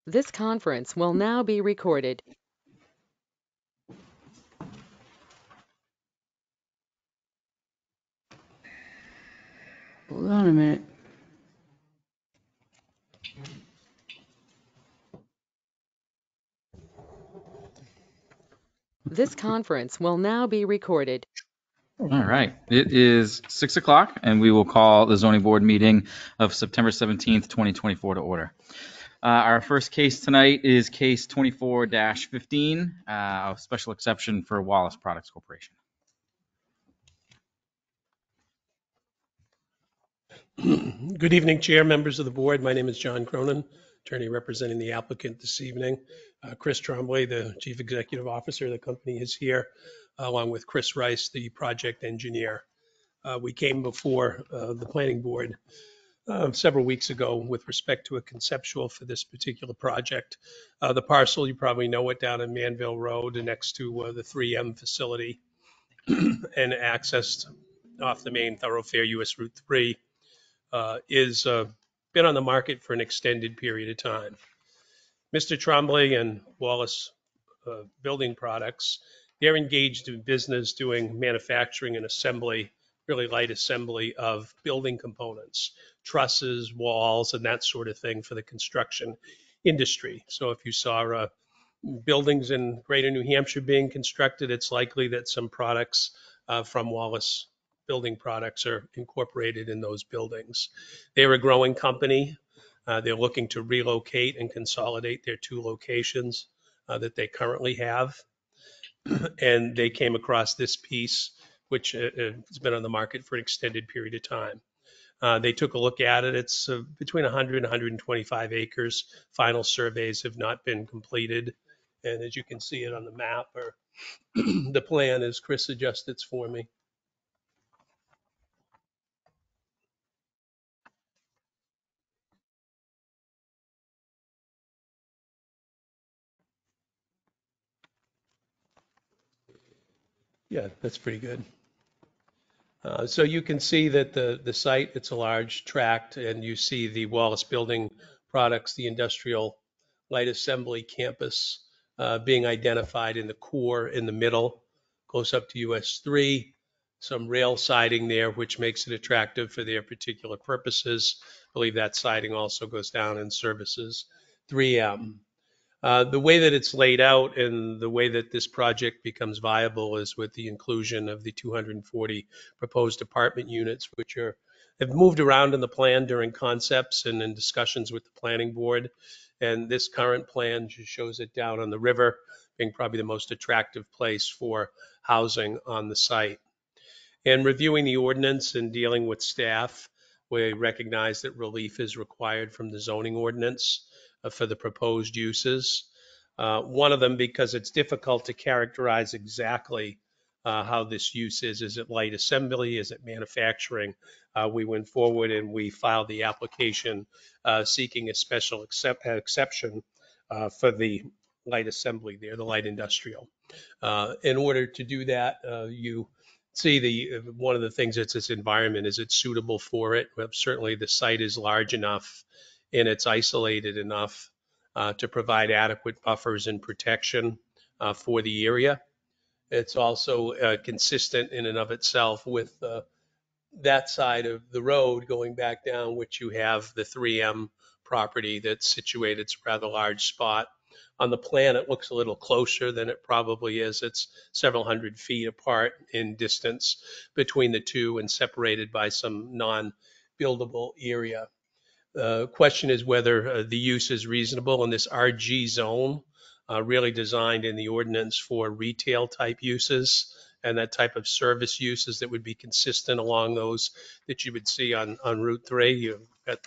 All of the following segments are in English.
This conference will now be recorded. Hold on a minute. This conference will now be recorded. All right. It is 6 o'clock, and we will call the zoning board meeting of September 17th, 2024 to order. Our first case tonight is case 24-15, a special exception for Wallace Products Corporation. Good evening, Chair, members of the board. My name is John Cronin, attorney representing the applicant this evening. Chris Tremblay, the Chief Executive Officer of the company, is here, along with Chris Rice, the project engineer. We came before the planning board several weeks ago with respect to a conceptual for this particular project. The parcel, you probably know it, down in Manville Road next to the 3M facility and accessed off the main thoroughfare, US Route 3. Is been on the market for an extended period of time. Mr. Tremblay and Wallace Building Products, they're engaged in business doing manufacturing and assembly, really light assembly of building components, trusses, walls, and that sort of thing for the construction industry. So if you saw buildings in greater New Hampshire being constructed, it's likely that some products from Wallace Building Products are incorporated in those buildings. They're a growing company. They're looking to relocate and consolidate their two locations that they currently have. And they came across this piece, which has been on the market for an extended period of time. They took a look at it. It's between 100 and 125 acres. Final surveys have not been completed. And as you can see it on the map or the plan, as Chris adjusts for me. Yeah, that's pretty good. So you can see that the site, it's a large tract, and you see the Wallace Building Products, the industrial light assembly campus being identified in the core in the middle, close up to US 3, some rail siding there, which makes it attractive for their particular purposes. I believe that siding also goes down and services 3M. The way that it's laid out and the way that this project becomes viable is with the inclusion of the 240 proposed apartment units, which have moved around in the plan during concepts and in discussions with the planning board. And this current plan just shows it down on the river, being probably the most attractive place for housing on the site. And reviewing the ordinance and dealing with staff, we recognize that relief is required from the zoning ordinance for the proposed uses. One of them, because it's difficult to characterize exactly how this use is. Is it light assembly? Is it manufacturing? We went forward and we filed the application seeking a special exception for the light assembly there, the light industrial. In order to do that, you see one of the things that's this environment, is it suitable for it? Well, certainly the site is large enough and it's isolated enough to provide adequate buffers and protection for the area. It's also consistent in and of itself with that side of the road going back down, which you have the 3M property that's situated. It's a rather large spot. On the plan, it looks a little closer than it probably is. It's several hundred feet apart in distance between the two and separated by some non-buildable area. The question is whether the use is reasonable in this RG zone, really designed in the ordinance for retail type uses and that type of service uses that would be consistent along those that you would see on Route 3. You've got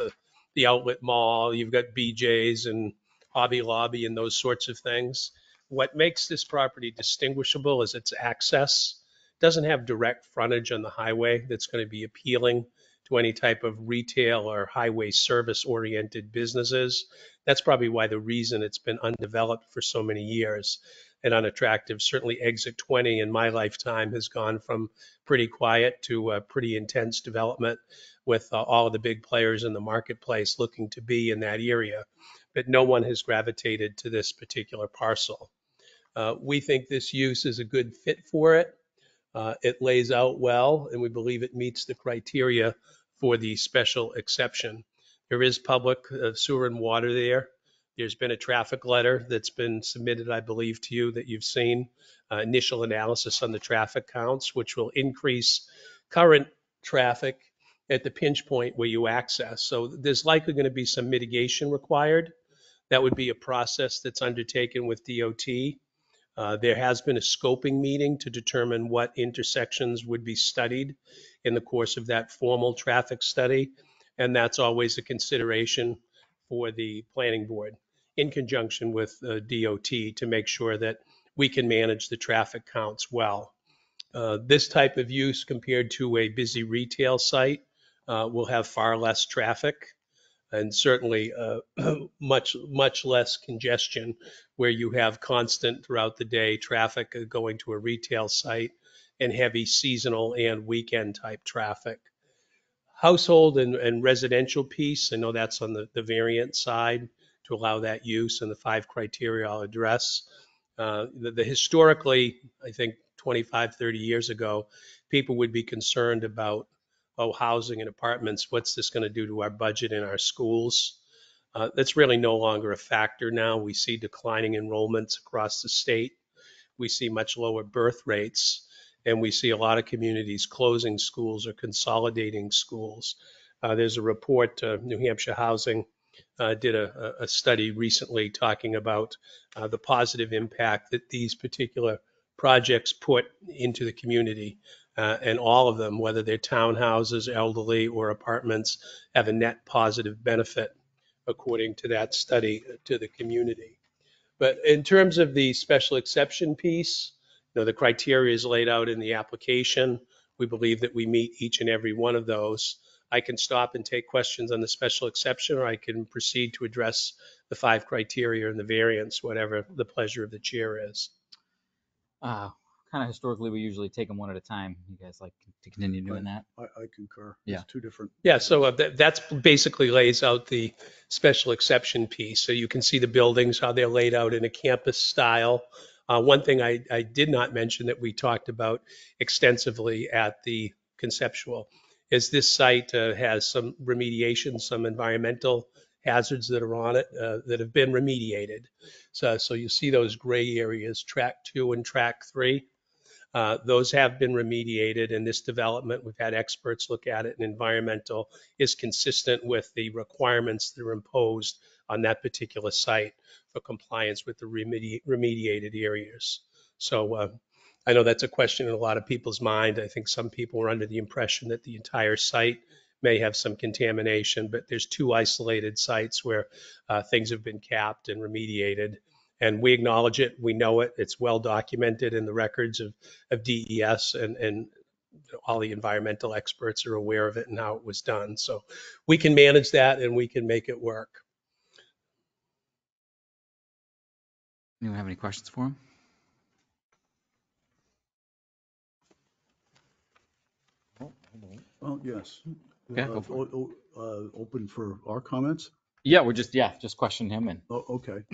the outlet mall, you've got BJ's and Hobby Lobby and those sorts of things. What makes this property distinguishable is its access. It doesn't have direct frontage on the highway that's going to be appealing to any type of retail or highway service oriented businesses. That's probably why the reason it's been undeveloped for so many years and unattractive. Certainly exit 20 in my lifetime has gone from pretty quiet to pretty intense development with all of the big players in the marketplace looking to be in that area. but no one has gravitated to this particular parcel. We think this use is a good fit for it. It lays out well, and we believe it meets the criteria for the special exception. There is public sewer and water there. There's been a traffic letter that's been submitted, I believe, to you that you've seen, initial analysis on the traffic counts, which will increase current traffic at the pinch point where you access. So there's likely going to be some mitigation required. That would be a process that's undertaken with DOT. There has been a scoping meeting to determine what intersections would be studied in the course of that formal traffic study, and that's always a consideration for the planning board in conjunction with DOT to make sure that we can manage the traffic counts well. This type of use compared to a busy retail site will have far less traffic and certainly much less congestion where you have constant throughout the day traffic going to a retail site and heavy seasonal and weekend type traffic. Household and residential piece, I know that's on the variant side to allow that use and the 5 criteria I'll address. The historically, I think 25, 30 years ago, people would be concerned about, oh, housing and apartments, what's this going to do to our budget in our schools? That's really no longer a factor now. We see declining enrollments across the state. We see much lower birth rates, and we see a lot of communities closing schools or consolidating schools. There's a report, New Hampshire Housing did a study recently talking about the positive impact that these particular projects put into the community. And all of them, whether they're townhouses, elderly, or apartments, have a net positive benefit, according to that study, to the community. But in terms of the special exception piece, the criteria is laid out in the application. We believe that we meet each and every one of those. I can stop and take questions on the special exception, or I can proceed to address the 5 criteria and the variance, whatever the pleasure of the chair is. Kind of historically, we usually take them one at a time. You guys like to continue doing that? I concur. Yeah. It's 2 different. Yeah, so that's basically lays out the special exception piece. So you can see the buildings, how they're laid out in a campus style. One thing I did not mention that we talked about extensively at the conceptual is this site has some remediation, some environmental hazards that are on it that have been remediated. So you see those gray areas, track 2 and track 3. Those have been remediated in this development. We've had experts look at it, and environmental is consistent with the requirements that are imposed on that particular site for compliance with the remediated areas. So I know that's a question in a lot of people's mind. I think some people are under the impression that the entire site may have some contamination, but there's 2 isolated sites where things have been capped and remediated. And we acknowledge it. We know it. It's well documented in the records of DES, and all the environmental experts are aware of it and how it was done. So we can manage that and we can make it work. Anyone have any questions for him? Oh, yes. Okay, go for it. Open for our comments? Yeah, we're just question him and. Oh, okay.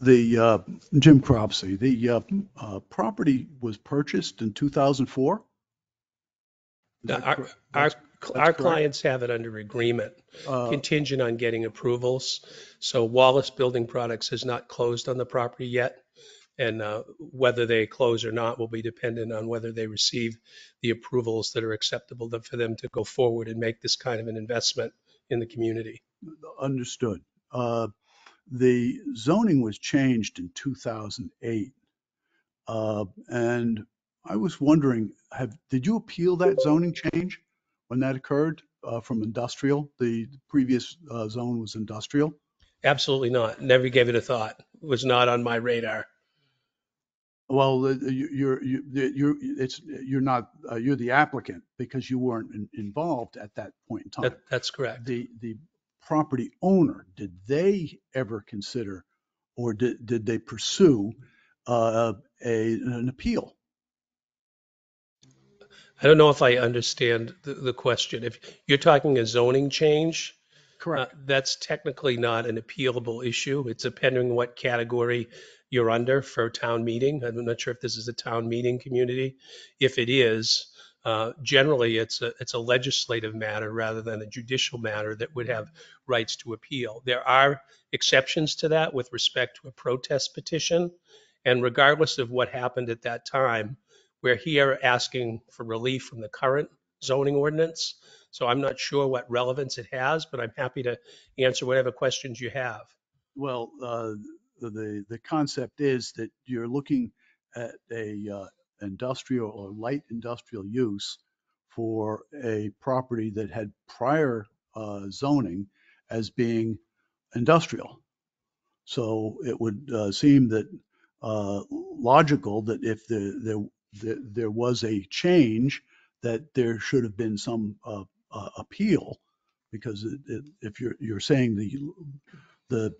The Jim Cropsey, the property was purchased in 2004? Our clients have it under agreement, contingent on getting approvals. So Wallace Building Products has not closed on the property yet. And whether they close or not will be dependent on whether they receive the approvals that are acceptable for them to go forward and make this kind of an investment in the community. Understood. The zoning was changed in 2008. And I was wondering, did you appeal that zoning change when that occurred from industrial? The previous zone was industrial? Absolutely not. Never gave it a thought. It was not on my radar. Well, you're the applicant because you weren't involved at that point in time. That's correct. The property owner, did they ever consider, or did they pursue an appeal? I don't know if I understand the question. If you're talking a zoning change, Correct. that's technically not an appealable issue. It's depending on what category you're under for town meeting. I'm not sure if this is a town meeting community. If it is, generally it's a legislative matter rather than a judicial matter that would have rights to appeal. There are exceptions to that with respect to a protest petition. And regardless of what happened at that time, we're here asking for relief from the current zoning ordinance. So I'm not sure what relevance it has, but I'm happy to answer whatever questions you have. Well, the concept is that you're looking at a industrial or light industrial use for a property that had prior zoning as being industrial. So it would seem that logical that if there was a change, that there should have been some appeal, because if you're saying the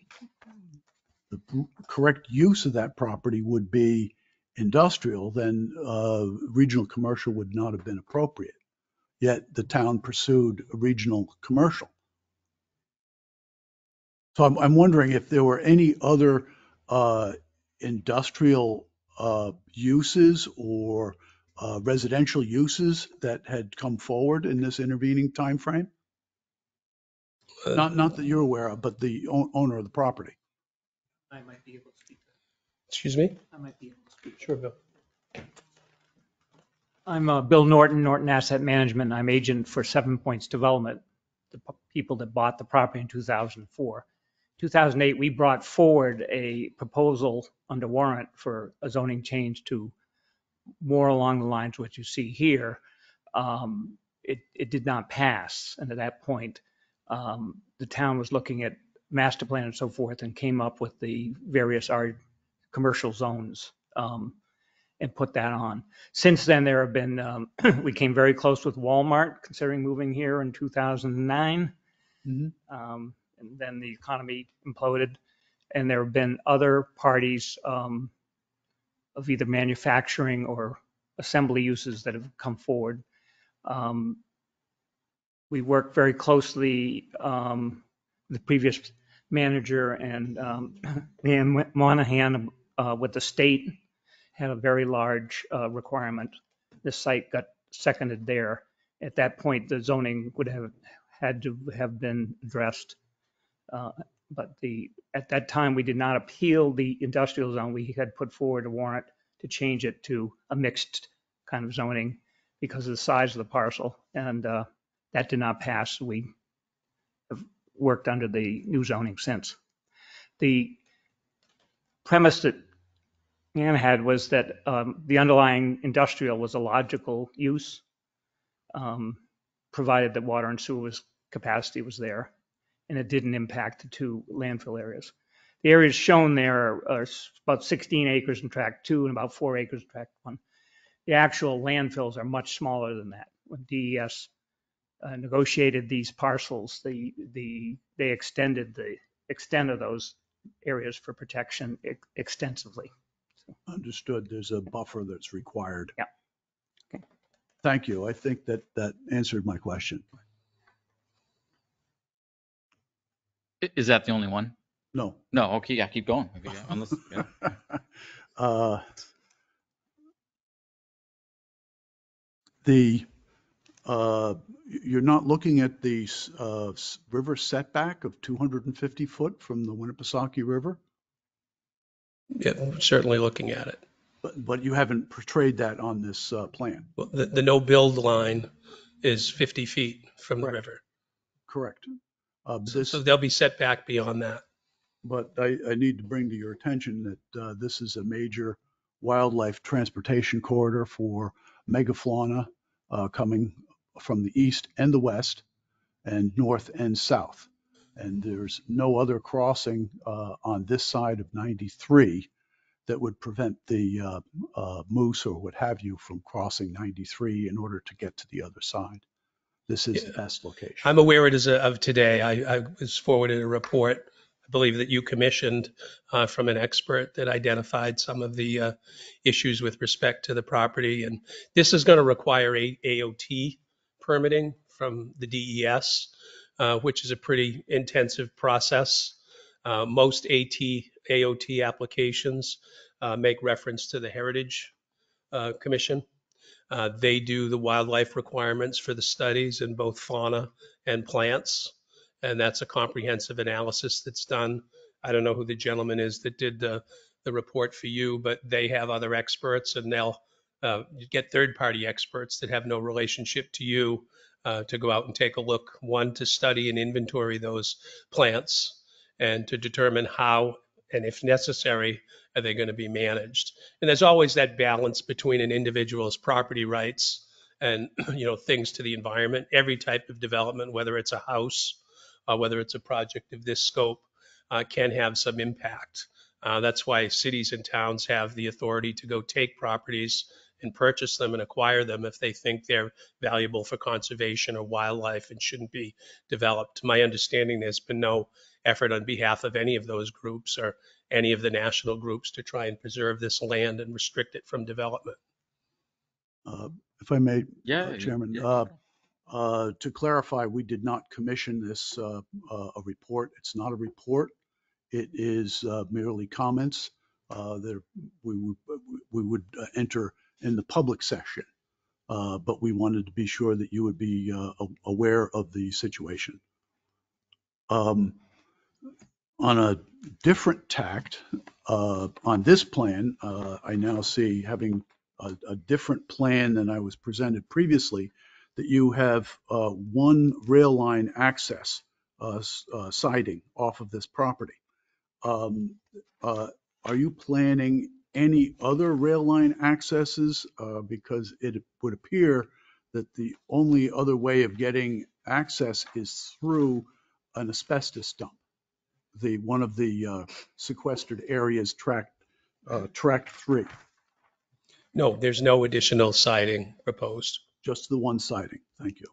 correct use of that property would be industrial, then regional commercial would not have been appropriate. Yet the town pursued a regional commercial. So I'm wondering if there were any other industrial uses or residential uses that had come forward in this intervening time frame? Uh, Not that you're aware of, but the owner of the property. I might be able to speak. Excuse me? I might be able to speak. Sure, Bill. I'm Bill Norton, Norton Asset Management. I'm agent for 7 Points Development, the people that bought the property in 2004. 2008, we brought forward a proposal under warrant for a zoning change to more along the lines what you see here. It did not pass. And at that point, the town was looking at master plan and so forth and came up with the various commercial zones and put that on. Since then, there have been, we came very close with Walmart considering moving here in 2009. Mhm. And then the economy imploded. And there have been other parties of either manufacturing or assembly uses that have come forward. We worked very closely, the previous manager and Leanne Monahan with the state had a very large requirement. The site got seconded there. At that point, the zoning would have had to have been addressed. But at that time, we did not appeal the industrial zone. We had put forward a warrant to change it to a mixed kind of zoning because of the size of the parcel. And that did not pass. We have worked under the new zoning since. The premise that Ann had was that the underlying industrial was a logical use, provided that water and sewer capacity was there, and it didn't impact the two landfill areas. The areas shown there are about 16 acres in tract 2 and about 4 acres in tract 1. The actual landfills are much smaller than that. When DES negotiated these parcels, they extended the extent of those areas for protection extensively. Understood. There's a buffer that's required. Yeah. Okay. Thank you. I think that answered my question. Is that the only one? No. No, okay, yeah, keep going. Unless, yeah. You're not looking at the river setback of 250 foot from the Winnipesaukee River, Yeah, we're certainly looking at it. but you haven't portrayed that on this plan. Well, the no build line is 50 feet from the Correct. river. Correct. So they'll be set back beyond that. But I need to bring to your attention that this is a major wildlife transportation corridor for megafauna coming from the east and the west and north and south. And there's no other crossing on this side of 93 that would prevent the moose or what have you from crossing 93 in order to get to the other side. This is the best location. I'm aware it is of today. I was forwarded a report I believe that you commissioned from an expert that identified some of the issues with respect to the property. And this is going to require a AOT permitting from the DES, which is a pretty intensive process. Most AOT applications make reference to the Heritage Commission. They do the wildlife requirements for the studies in both fauna and plants, and that's a comprehensive analysis that's done. I don't know who the gentleman is that did the report for you, but they have other experts, and they'll get third-party experts that have no relationship to you to go out and take a look, one, to study and inventory those plants, and to determine how, and if necessary, are they going to be managed. And there's always that balance between an individual's property rights and things to the environment. Every type of development, whether it's a house, whether it's a project of this scope, can have some impact. That's why cities and towns have the authority to go take properties and purchase them and acquire them if they think they're valuable for conservation or wildlife and shouldn't be developed. To my understanding, there's been no effort on behalf of any of those groups or any of the national groups to try and preserve this land and restrict it from development. If I may, Yeah. Chairman, to clarify, we did not commission this a report. It's not a report. It is merely comments that we would enter in the public section. But we wanted to be sure that you would be aware of the situation. On a different tact, on this plan, I now see, having a different plan than I was presented previously, that you have one rail line access siding off of this property. Are you planning any other rail line accesses? Because it would appear that the only other way of getting access is through an asbestos dump, one of the sequestered areas, tract 3. No, there's no additional siding proposed. Just the one siding. Thank you.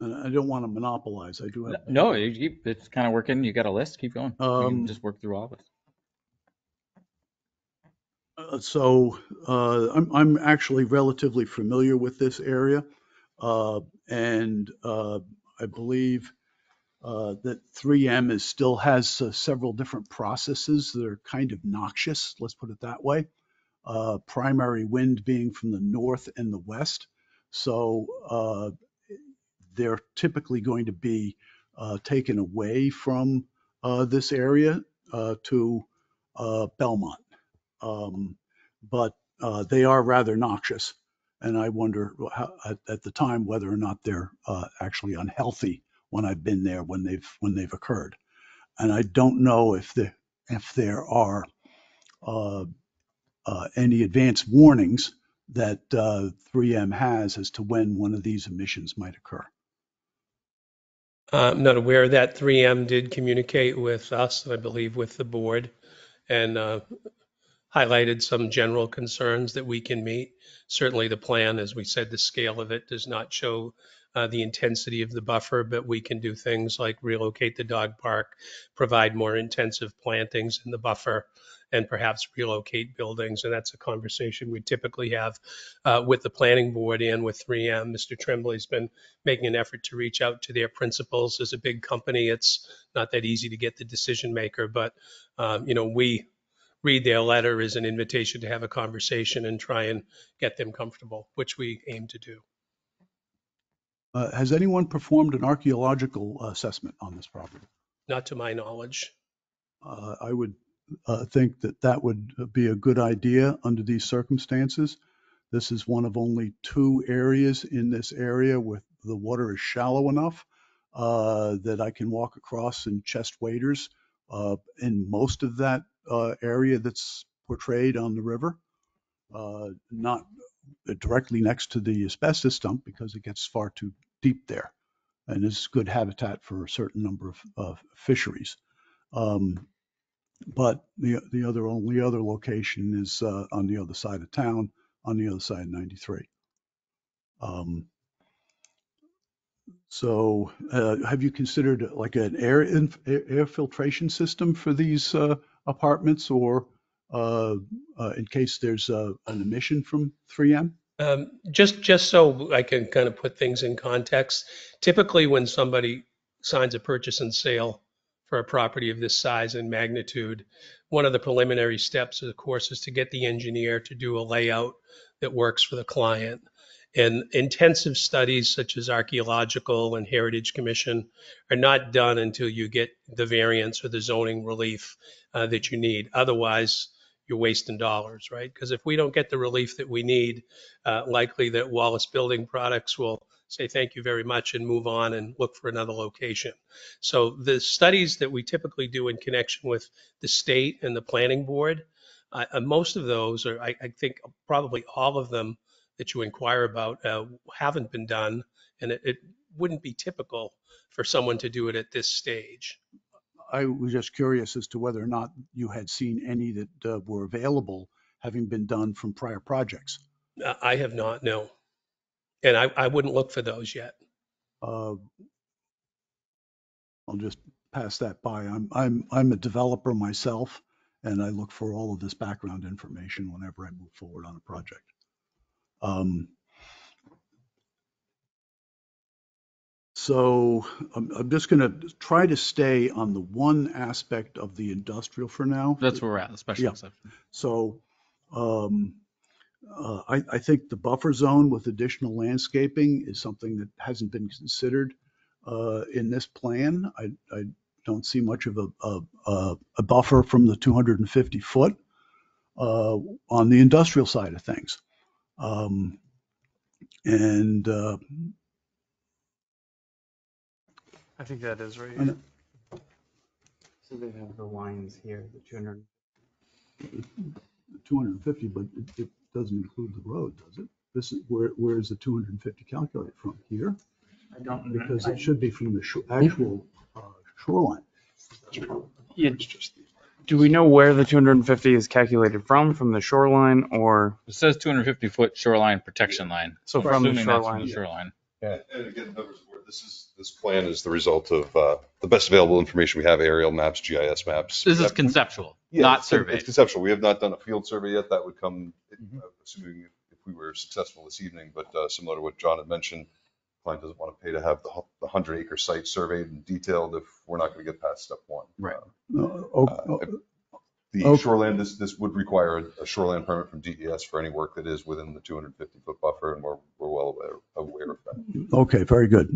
And I don't want to monopolize. I do have. No, it's kind of working. You got a list. Keep going. We can just work through all of it. So I'm actually relatively familiar with this area, and I believe that 3M still has several different processes that are kind of noxious, let's put it that way. Primary wind being from the north and the west. So they're typically going to be taken away from this area to Belmont. But they are rather noxious. And I wonder at the time whether or not they're actually unhealthy when I've been there, when they've occurred. And I don't know if there are any advance warnings that 3M has as to when one of these emissions might occur. I'm not aware that 3M did communicate with us, I believe with the board, and highlighted some general concerns that we can meet. Certainly the plan, as we said, the scale of it does not show the intensity of the buffer, but we can do things like relocate the dog park, provide more intensive plantings in the buffer, and perhaps relocate buildings. And that's a conversation we typically have with the planning board and with 3M. Mr. Tremblay's been making an effort to reach out to their principals. As a big company, it's not that easy to get the decision maker, but we read their letter as an invitation to have a conversation and try and get them comfortable, which we aim to do. Has anyone performed an archaeological assessment on this property? Not to my knowledge. I would think that would be a good idea under these circumstances. This is one of only 2 areas in this area where the water is shallow enough that I can walk across in chest waders in most of that area that's portrayed on the river, not directly next to the asbestos dump because it gets far too deep there, and it's good habitat for a certain number of fisheries. But the only other location is on the other side of town, on the other side of 93. So have you considered like an air filtration system for these apartments, or in case there's an emission from 3M? Just so I can kind of put things in context, typically when somebody signs a purchase and sale for a property of this size and magnitude, one of the preliminary steps, of course, is to get the engineer to do a layout that works for the client. And intensive studies such as archaeological and heritage commission are not done until you get the variance or the zoning relief that you need. Otherwise, you're wasting dollars, right? Because if we don't get the relief that we need, likely that Wallace Building Products will say thank you very much and move on and look for another location. So the studies that we typically do in connection with the state and the planning board, most of those, or I think probably all of them that you inquire about, haven't been done, and it wouldn't be typical for someone to do it at this stage. I was just curious as to whether or not you had seen any that were available, having been done from prior projects. I have not, no. And I wouldn't look for those yet. Uh, I'll just pass that by. I'm a developer myself, and I look for all of this background information whenever I move forward on a project. So I'm just going to try to stay on the one aspect of the industrial for now. That's where we're at, the special Yeah. exception. So I think the buffer zone with additional landscaping is something that hasn't been considered in this plan. I don't see much of a buffer from the 250 foot on the industrial side of things. And I think that is right. And- So they have the lines here, the 200. 250, but it doesn't include the road, does it? This is where is the 250 calculated from? Here? I don't Because it should be from the actual shoreline. Yeah. Do we know where the 250 is calculated from the shoreline, or It says 250 foot shoreline protection line. so We're from the assuming that's from shoreline? the shoreline. Yeah, and again, members of the board, this plan is the result of the best available information we have, aerial maps, GIS maps. This We is have- conceptual, yeah, not it's surveyed. conceptual. We have not done a field survey yet. That would come, assuming if we were successful this evening, but similar to what John had mentioned, client doesn't want to pay to have the 100-acre site surveyed and detailed if we're not going to get past step one. Right. The Okay. shoreline, this would require a shoreline permit from DES for any work that is within the 250-foot buffer, and we're well aware of that. Okay, very good.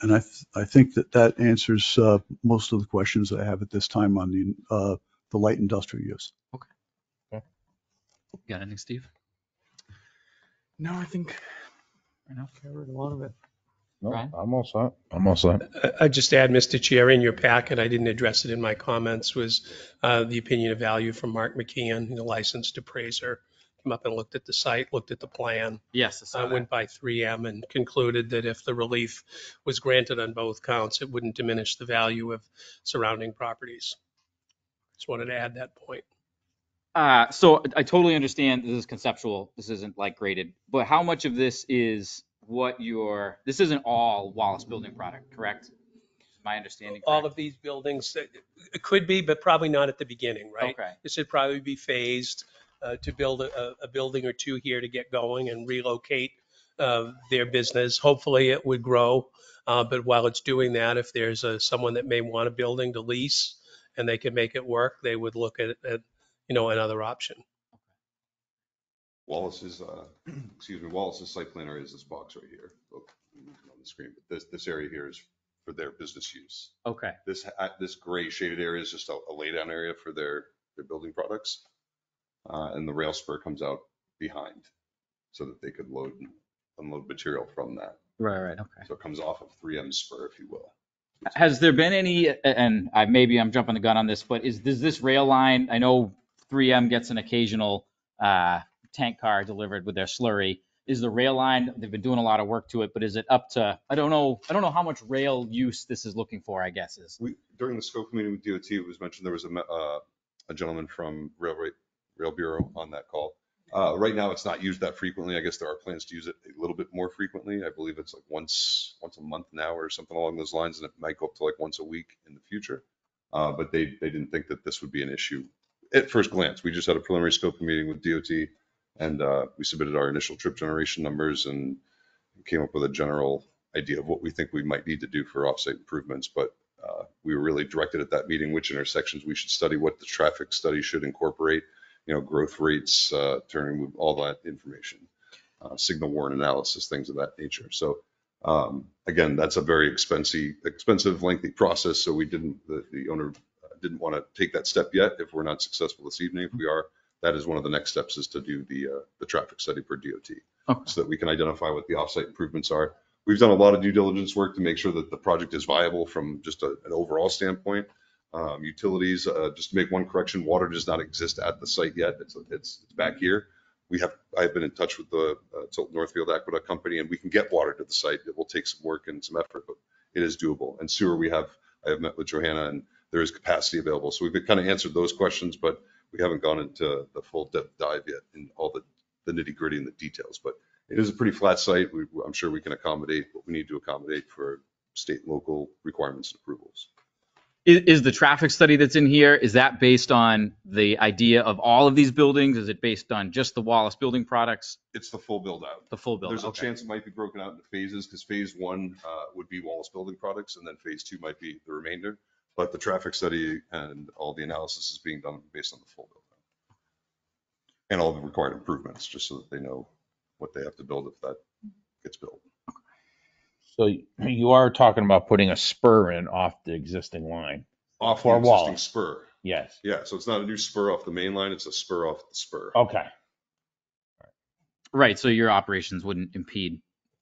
And I think that answers most of the questions I have at this time on the light industrial use. Got anything, Steve? No, I think Right now? covered a lot of it. No, Brian? I'm all set. I'm all set. I'd just add, Mr. Chair, in your packet, I didn't address it in my comments, was the opinion of value from Mark McKeon, the licensed appraiser. Came up and looked at the site, looked at the plan, Yes, I saw that. went by 3M and concluded that if the relief was granted on both counts, it wouldn't diminish the value of surrounding properties. Just wanted to add that point. So I totally understand this is conceptual. This isn't like graded, but how much of this is this isn't all Wallace Building product, correct? Is my understanding All correct? of these buildings, it could be, but probably not at the beginning, right? Okay. This would probably be phased to build a building or two here to get going and relocate their business. Hopefully it would grow. But while it's doing that, if there's someone that may want a building to lease and they can make it work, they would look at another option. Wallace's, Wallace's site plan area is this box right here. Look on the screen, but this area here is for their business use. Okay. This gray shaded area is just a laydown area for their building products. And the rail spur comes out behind so that they could load and unload material from that. Right. Okay. So it comes off of 3M's spur, if you will. Has there been any, and maybe I'm jumping the gun on this, but does this rail line, I know 3M gets an occasional tank car delivered with their slurry. Is the rail line, they've been doing a lot of work to it, but is it up to, I don't know how much rail use this is looking for, I guess is. During the scope meeting with DOT, it was mentioned there was a gentleman from Rail Bureau on that call. Right now, it's not used that frequently. I guess there are plans to use it a little bit more frequently. I believe it's like once a month now or something along those lines, and it might go up to like once a week in the future. But they didn't think that this would be an issue at first glance. We just had a preliminary scoping meeting with DOT, and we submitted our initial trip generation numbers and came up with a general idea of what we think we might need to do for offsite improvements. But we were really directed at that meeting which intersections we should study, what the traffic study should incorporate, growth rates, turning, all that information, signal warrant analysis, things of that nature. So again, that's a very expensive, lengthy process. So the owner didn't want to take that step yet. If we're not successful this evening, if we are, that is one of the next steps, is to do the traffic study per DOT, so that we can identify what the offsite improvements are. We've done a lot of due diligence work to make sure that the project is viable from just an overall standpoint. Utilities, just to make one correction, water does not exist at the site yet. It's back here. I've been in touch with the Tilton Northfield Aqueduct Company, and we can get water to the site. It will take some work and some effort, but it is doable. And sewer, I have met with Johanna, and there is capacity available. So we've kind of answered those questions, but we haven't gone into the full depth dive yet in all the nitty gritty and the details. But it is a pretty flat site. I'm sure we can accommodate what we need to accommodate for state and local requirements and approvals. Is the traffic study that's in here, is that based on the idea of all of these buildings? Is it based on just the Wallace Building Products? It's the full build out. The full build. There's a chance it might be broken out into phases, because phase one would be Wallace Building Products, and then phase two might be the remainder. But the traffic study and all the analysis is being done based on the full build out and all the required improvements, just so that they know what they have to build if that gets built. So you are talking about putting a spur in off the existing line. Off For the existing Wallace. spur. Yes. Yeah, so it's not a new spur off the main line, it's a spur off the spur. Okay. Right, so your operations wouldn't impede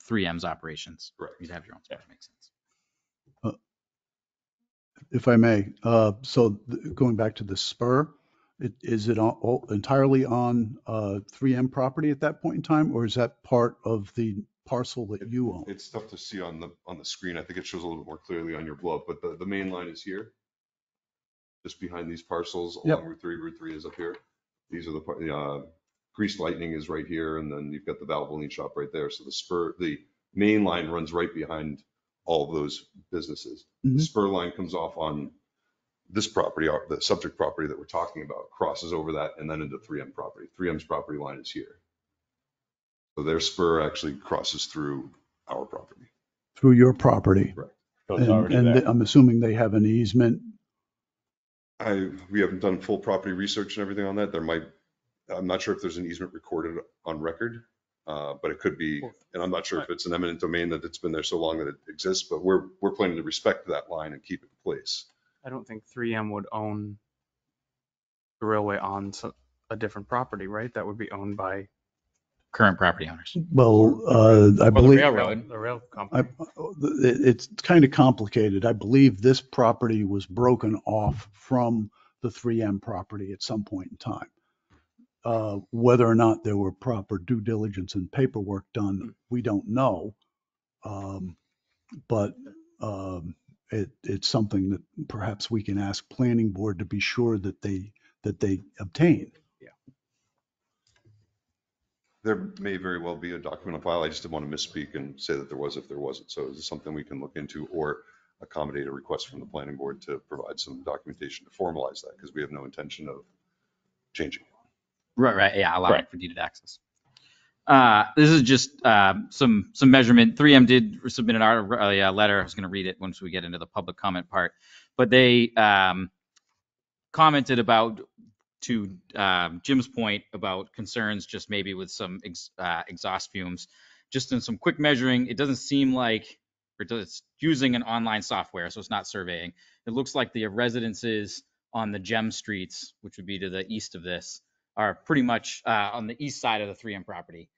3M's operations. Correct. You'd have your own spur. Makes sense. If I may, going back to the spur, is it entirely on 3M property at that point in time, or is that part of the parcel that you own? It's tough to see on the screen. I think it shows a little bit more clearly on your blow up, but the main line is here, just behind these parcels along Route 3. Route 3 is up here. These are the Greased Lightning is right here, and then you've got the Valvoline shop right there. So the main line runs right behind all of those businesses. Mm-hmm. The spur line comes off on this property, the subject property that we're talking about, crosses over that and then into 3M property. 3M's property line is here. So their spur actually crosses through our property. Through your property. Right. So it's already And there. I'm assuming they have an easement. We haven't done full property research and everything on that. I'm not sure if there's an easement recorded on record, but it could be, and I'm not sure if it's an eminent domain that it's been there so long that it exists, but we're planning to respect that line and keep it in place. I don't think 3M would own the railway on a different property, right? That would be owned by Current property owners. Well, I Or the believe railroad. the rail company. it's kind of complicated. I believe this property was broken off from the 3M property at some point in time. Whether or not there were proper due diligence and paperwork done, we don't know. But it's something that perhaps we can ask planning board to be sure that they obtain. There may very well be a document on file. I just didn't want to misspeak and say that there was if there wasn't. So is this something we can look into or accommodate a request from the planning board to provide some documentation to formalize that? Because we have no intention of changing it. Right. Yeah, allowing for deeded access. This is just some measurement. 3M did submit a letter. I was going to read it once we get into the public comment part, but they commented about, to Jim's point, about concerns just maybe with some exhaust fumes. Just in some quick measuring, it doesn't seem like, it's using an online software, so it's not surveying. It looks like the residences on the Gem streets, which would be to the east of this, are pretty much on the east side of the 3M property.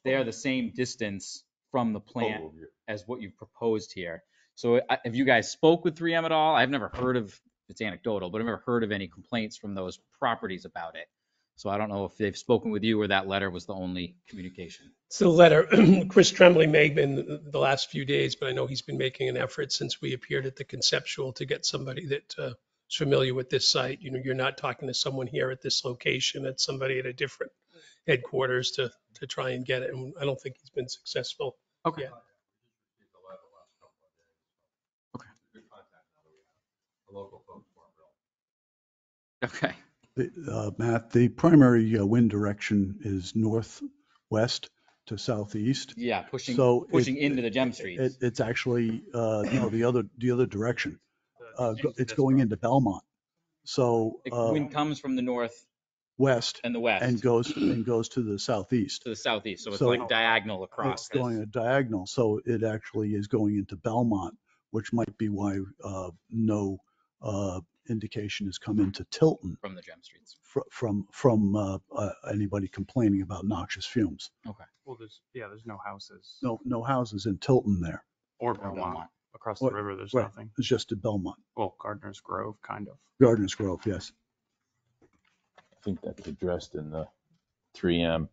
They are the same distance from the plant as what you've proposed here. So have you guys spoke with 3M at all? I've never heard of, it's anecdotal, but I've never heard of any complaints from those properties about it. So I don't know if they've spoken with you or that letter was the only communication. It's the letter. Chris Tremblay may have been the last few days, but I know he's been making an effort since we appeared at the conceptual to get somebody that is familiar with this site. You know, you're not talking to someone here at this location, it's somebody at a different headquarters to try and get it. And I don't think he's been successful. Okay. Yeah. Okay. Matt, the primary wind direction is northwest to southeast. Yeah, pushing So into the gem streets. It's actually, no, the other direction. Into It's this going road. into Belmont. So, The wind comes from the north west and the west and goes to the southeast. to the southeast, so it's So- like diagonal across. It's going a diagonal, so it actually is going into Belmont, which might be why no indication has come into Tilton from the gem streets. from anybody complaining about noxious fumes. Okay. Well, there's no houses No houses in Tilton there. or Or Belmont. Belmont. Across What- the river, there's right. nothing. It's just in Belmont. Well, Gardner's Grove, kind of. Gardner's Grove, yes. I think that's addressed in the 3M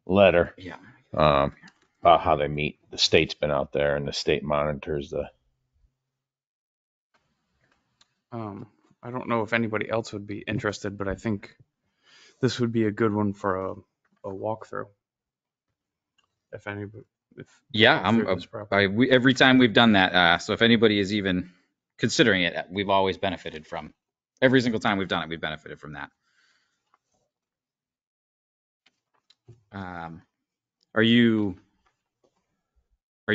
letter, Yeah. about how they meet. The state's been out there and the state monitors the. I don't know if anybody else would be interested, but I think this would be a good one for a walkthrough. If anybody, Yeah, through this property. every time we've done that. So if anybody is even considering it, we've always benefited from. Every single time we've done it, we've benefited from that. Are you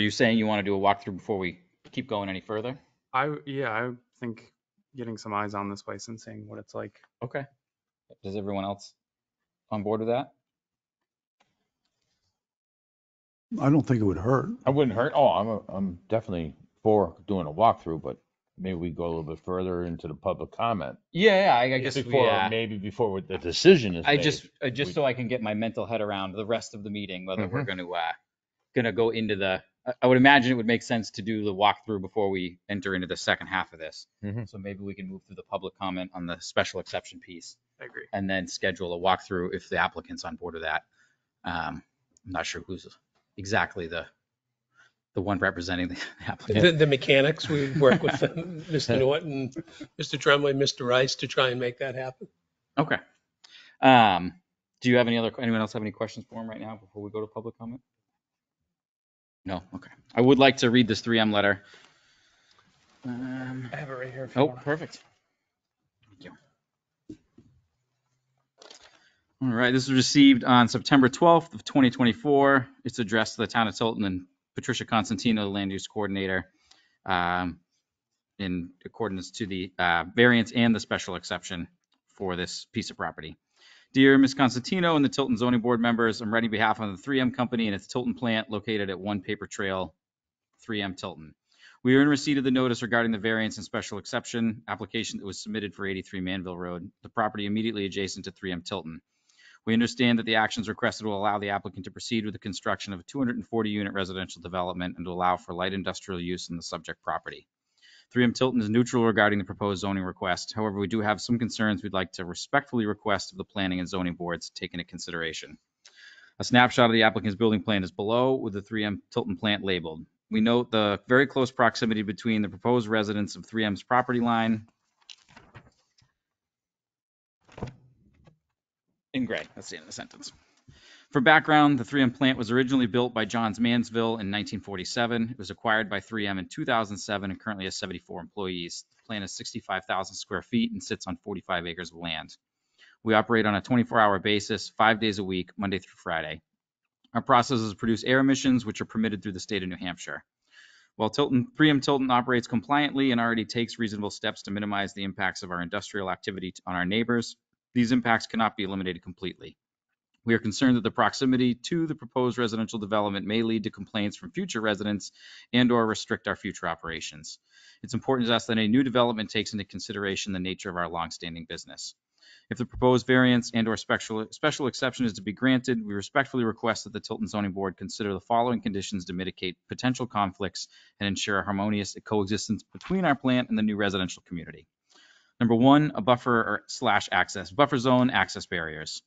saying you want to do a walkthrough before we keep going any further? I think getting some eyes on this place and seeing what it's like. Okay. Is everyone else on board with that? I don't think it would hurt. I wouldn't hurt. Oh, I'm definitely for doing a walkthrough, but maybe we go a little bit further into the public comment. Yeah, I guess Maybe before the decision is made. just so I can get my mental head around the rest of the meeting, whether we're gonna go into the. I would imagine it would make sense to do the walkthrough before we enter into the second half of this. Mhm. So maybe we can move through the public comment on the special exception piece, I agree. and then schedule a walkthrough if the applicant's on board with that. I'm not sure who's exactly the one representing the applicant. The mechanics, we work with them, Mr. Norton, Mr. Tremblay, Mr. Rice to try and make that happen. Okay. Do you have anyone else have any questions for him right now before we go to public comment? No? Okay. I would like to read this 3M letter. I have it right here. If you Oh, want. perfect. Thank you. All right, this was received on September 12th of 2024. It's addressed to the town of Tilton and Patricia Constantino, the land use coordinator, in accordance to the variance and the special exception for this piece of property. Dear Ms. Constantino and the Tilton Zoning Board members, I'm writing on behalf of the 3M Company and its Tilton plant located at 1 Paper Trail, 3M Tilton. We are in receipt of the notice regarding the variance and special exception application that was submitted for 83 Manville Road, the property immediately adjacent to 3M Tilton. We understand that the actions requested will allow the applicant to proceed with the construction of a 240-unit residential development and to allow for light industrial use in the subject property. 3M Tilton is neutral regarding the proposed zoning request. However, we do have some concerns we'd like to respectfully request of the planning and zoning boards take into consideration. A snapshot of the applicant's building plan is below with the 3M Tilton plant labeled. We note the very close proximity between the proposed residence of 3M's property line in gray. That's the end of the sentence. For background, the 3M plant was originally built by Johns Mansville in 1947. It was acquired by 3M in 2007 and currently has 74 employees. The plant is 65,000 square feet and sits on 45 acres of land. We operate on a 24-hour basis, 5 days a week, Monday through Friday. Our process is to produce air emissions, which are permitted through the state of New Hampshire. While 3M Tilton operates compliantly and already takes reasonable steps to minimize the impacts of our industrial activity on our neighbors, these impacts cannot be eliminated completely. We are concerned that the proximity to the proposed residential development may lead to complaints from future residents and/or restrict our future operations. It's important to us that any new development takes into consideration the nature of our longstanding business. If the proposed variance and/or special exception is to be granted, we respectfully request that the Tilton Zoning Board consider the following conditions to mitigate potential conflicts and ensure a harmonious coexistence between our plant and the new residential community. Number one, a buffer / access. Buffer zone, access barriers.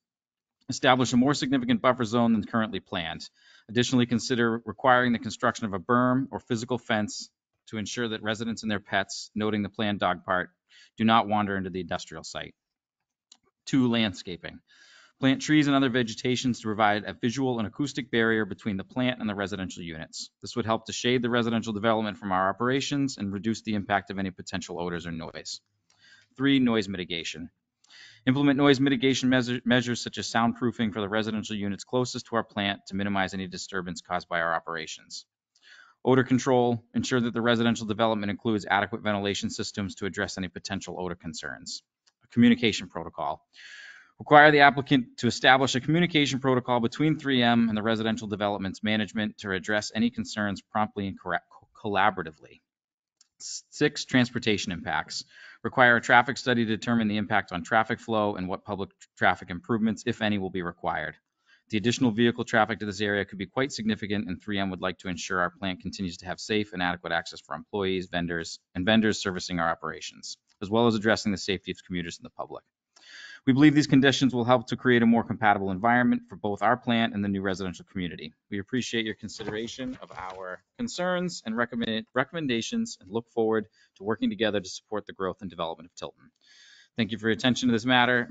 Establish a more significant buffer zone than currently planned. Additionally, consider requiring the construction of a berm or physical fence to ensure that residents and their pets, noting the planned dog park, do not wander into the industrial site. 2, landscaping. Plant trees and other vegetations to provide a visual and acoustic barrier between the plant and the residential units. This would help to shade the residential development from our operations and reduce the impact of any potential odors or noise. 3, noise mitigation. Implement noise mitigation measures such as soundproofing for the residential units closest to our plant to minimize any disturbance caused by our operations. Odor control. Ensure that the residential development includes adequate ventilation systems to address any potential odor concerns. A communication protocol. Require the applicant to establish a communication protocol between 3M and the residential development's management to address any concerns promptly and collaboratively. 6, transportation impacts. Require a traffic study to determine the impact on traffic flow and what public traffic improvements, if any, will be required. The additional vehicle traffic to this area could be quite significant, and 3M would like to ensure our plant continues to have safe and adequate access for employees, vendors servicing our operations, as well as addressing the safety of commuters and the public. We believe these conditions will help to create a more compatible environment for both our plant and the new residential community. We appreciate your consideration of our concerns and recommendations and look forward to working together to support the growth and development of Tilton. Thank you for your attention to this matter.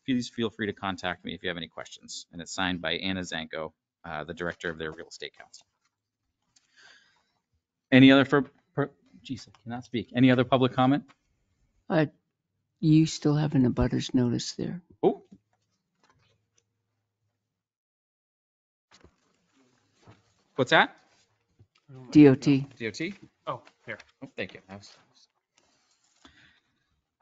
Please feel free to contact me if you have any questions. And it's signed by Anna Zanko, the director of their real estate council. Any other geez, I cannot speak. Any other public comment? You still have an abutters notice there. Oh. What's that? DOT. DOT? Oh, here. Oh, thank you.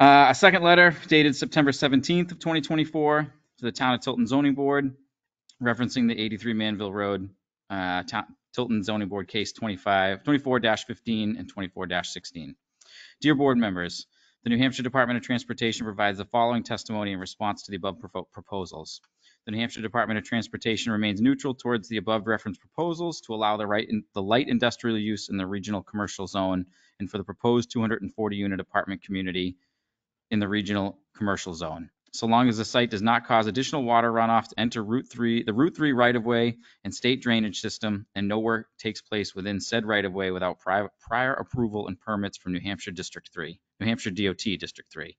A second letter dated September 17th of 2024 to the Town of Tilton Zoning Board, referencing the 83 Manville Road, Tilton Zoning Board case 24-15 and 24-16. Dear board members, the New Hampshire Department of Transportation provides the following testimony in response to the above proposals. The New Hampshire Department of Transportation remains neutral towards the above referenced proposals to allow the light industrial use in the regional commercial zone and for the proposed 240 unit apartment community in the regional commercial zone, so long as the site does not cause additional water runoff to enter the Route 3 right-of-way and state drainage system, and no work takes place within said right-of-way without prior approval and permits from New Hampshire DOT District 3.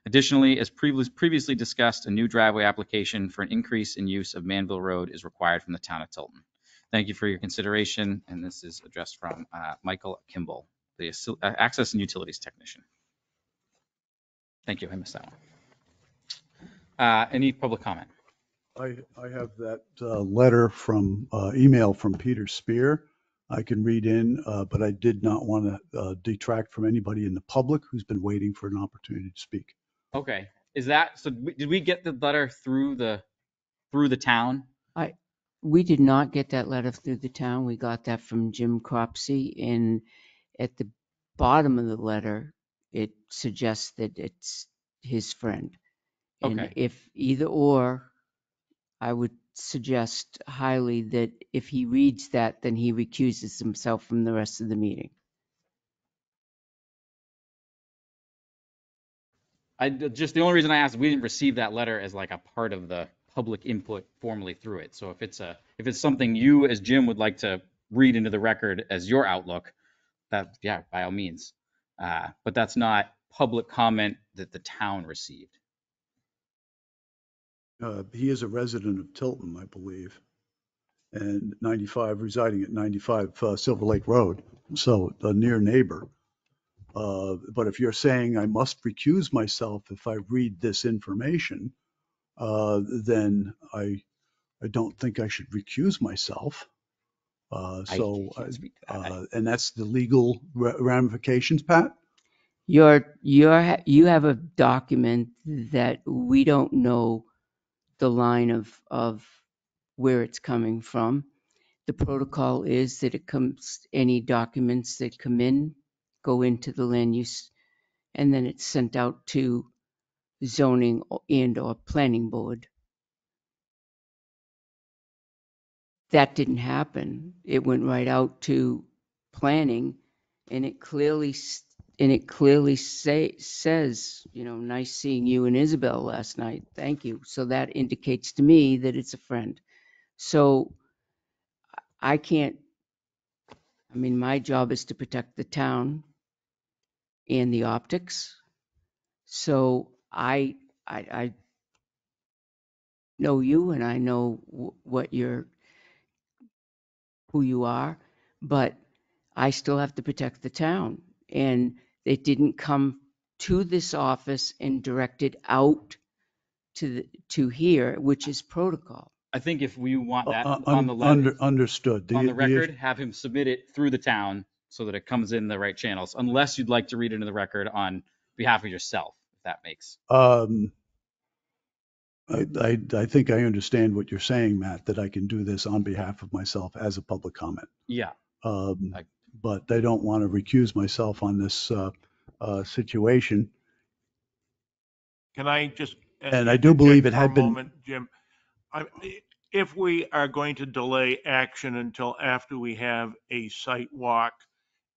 Additionally, as previously discussed, a new driveway application for an increase in use of Manville Road is required from the Town of Tilton. Thank you for your consideration, and this is addressed from Michael Kimball, the Access and Utilities Technician. Thank you. I missed that one. Any public comment? I have that letter from email from Peter Spear. I can read in, but I did not want to detract from anybody in the public who's been waiting for an opportunity to speak. Okay. Is that so? Did we get the letter through the town? We did not get that letter through the town. We got that from Jim Cropsey, and at the bottom of the letter, it suggests that it's his friend. And Okay. if either or, I would suggest highly that if he reads that, then he recuses himself from the rest of the meeting. The only reason I asked, we didn't receive that letter as like a part of the public input formally through it. So if it's something you as Jim would like to read into the record as your outlook, that, yeah, by all means. But that's not public comment that the town received. He is a resident of Tilton, I believe, and residing at 95 Silver Lake Road, so a near neighbor. But if you're saying I must recuse myself if I read this information, then I don't think I should recuse myself. I can't speak to that. And that's the legal ramifications, Pat? You have a document that we don't know the line of where it's coming from. The protocol is that any documents that come in go into the land use, and then it's sent out to zoning and or planning board. That didn't happen. It went right out to planning, and it clearly says, nice seeing you and Isabel last night. Thank you. So that indicates to me that it's a friend. So my job is to protect the town and the optics. So I know you and I know who you are, but I still have to protect the town. And it didn't come to this office and directed out to here, which is protocol. I think if we want that on the letter, Understood. on the record, have him submit it through the town so that it comes in the right channels, unless you'd like to read it into the record on behalf of yourself, if that makes. I think I understand what you're saying, Matt, that I can do this on behalf of myself as a public comment. Yeah. But I don't want to recuse myself on this situation. Can I just? And I do believe it for a had been. moment, Jim, if we are going to delay action until after we have a site walk,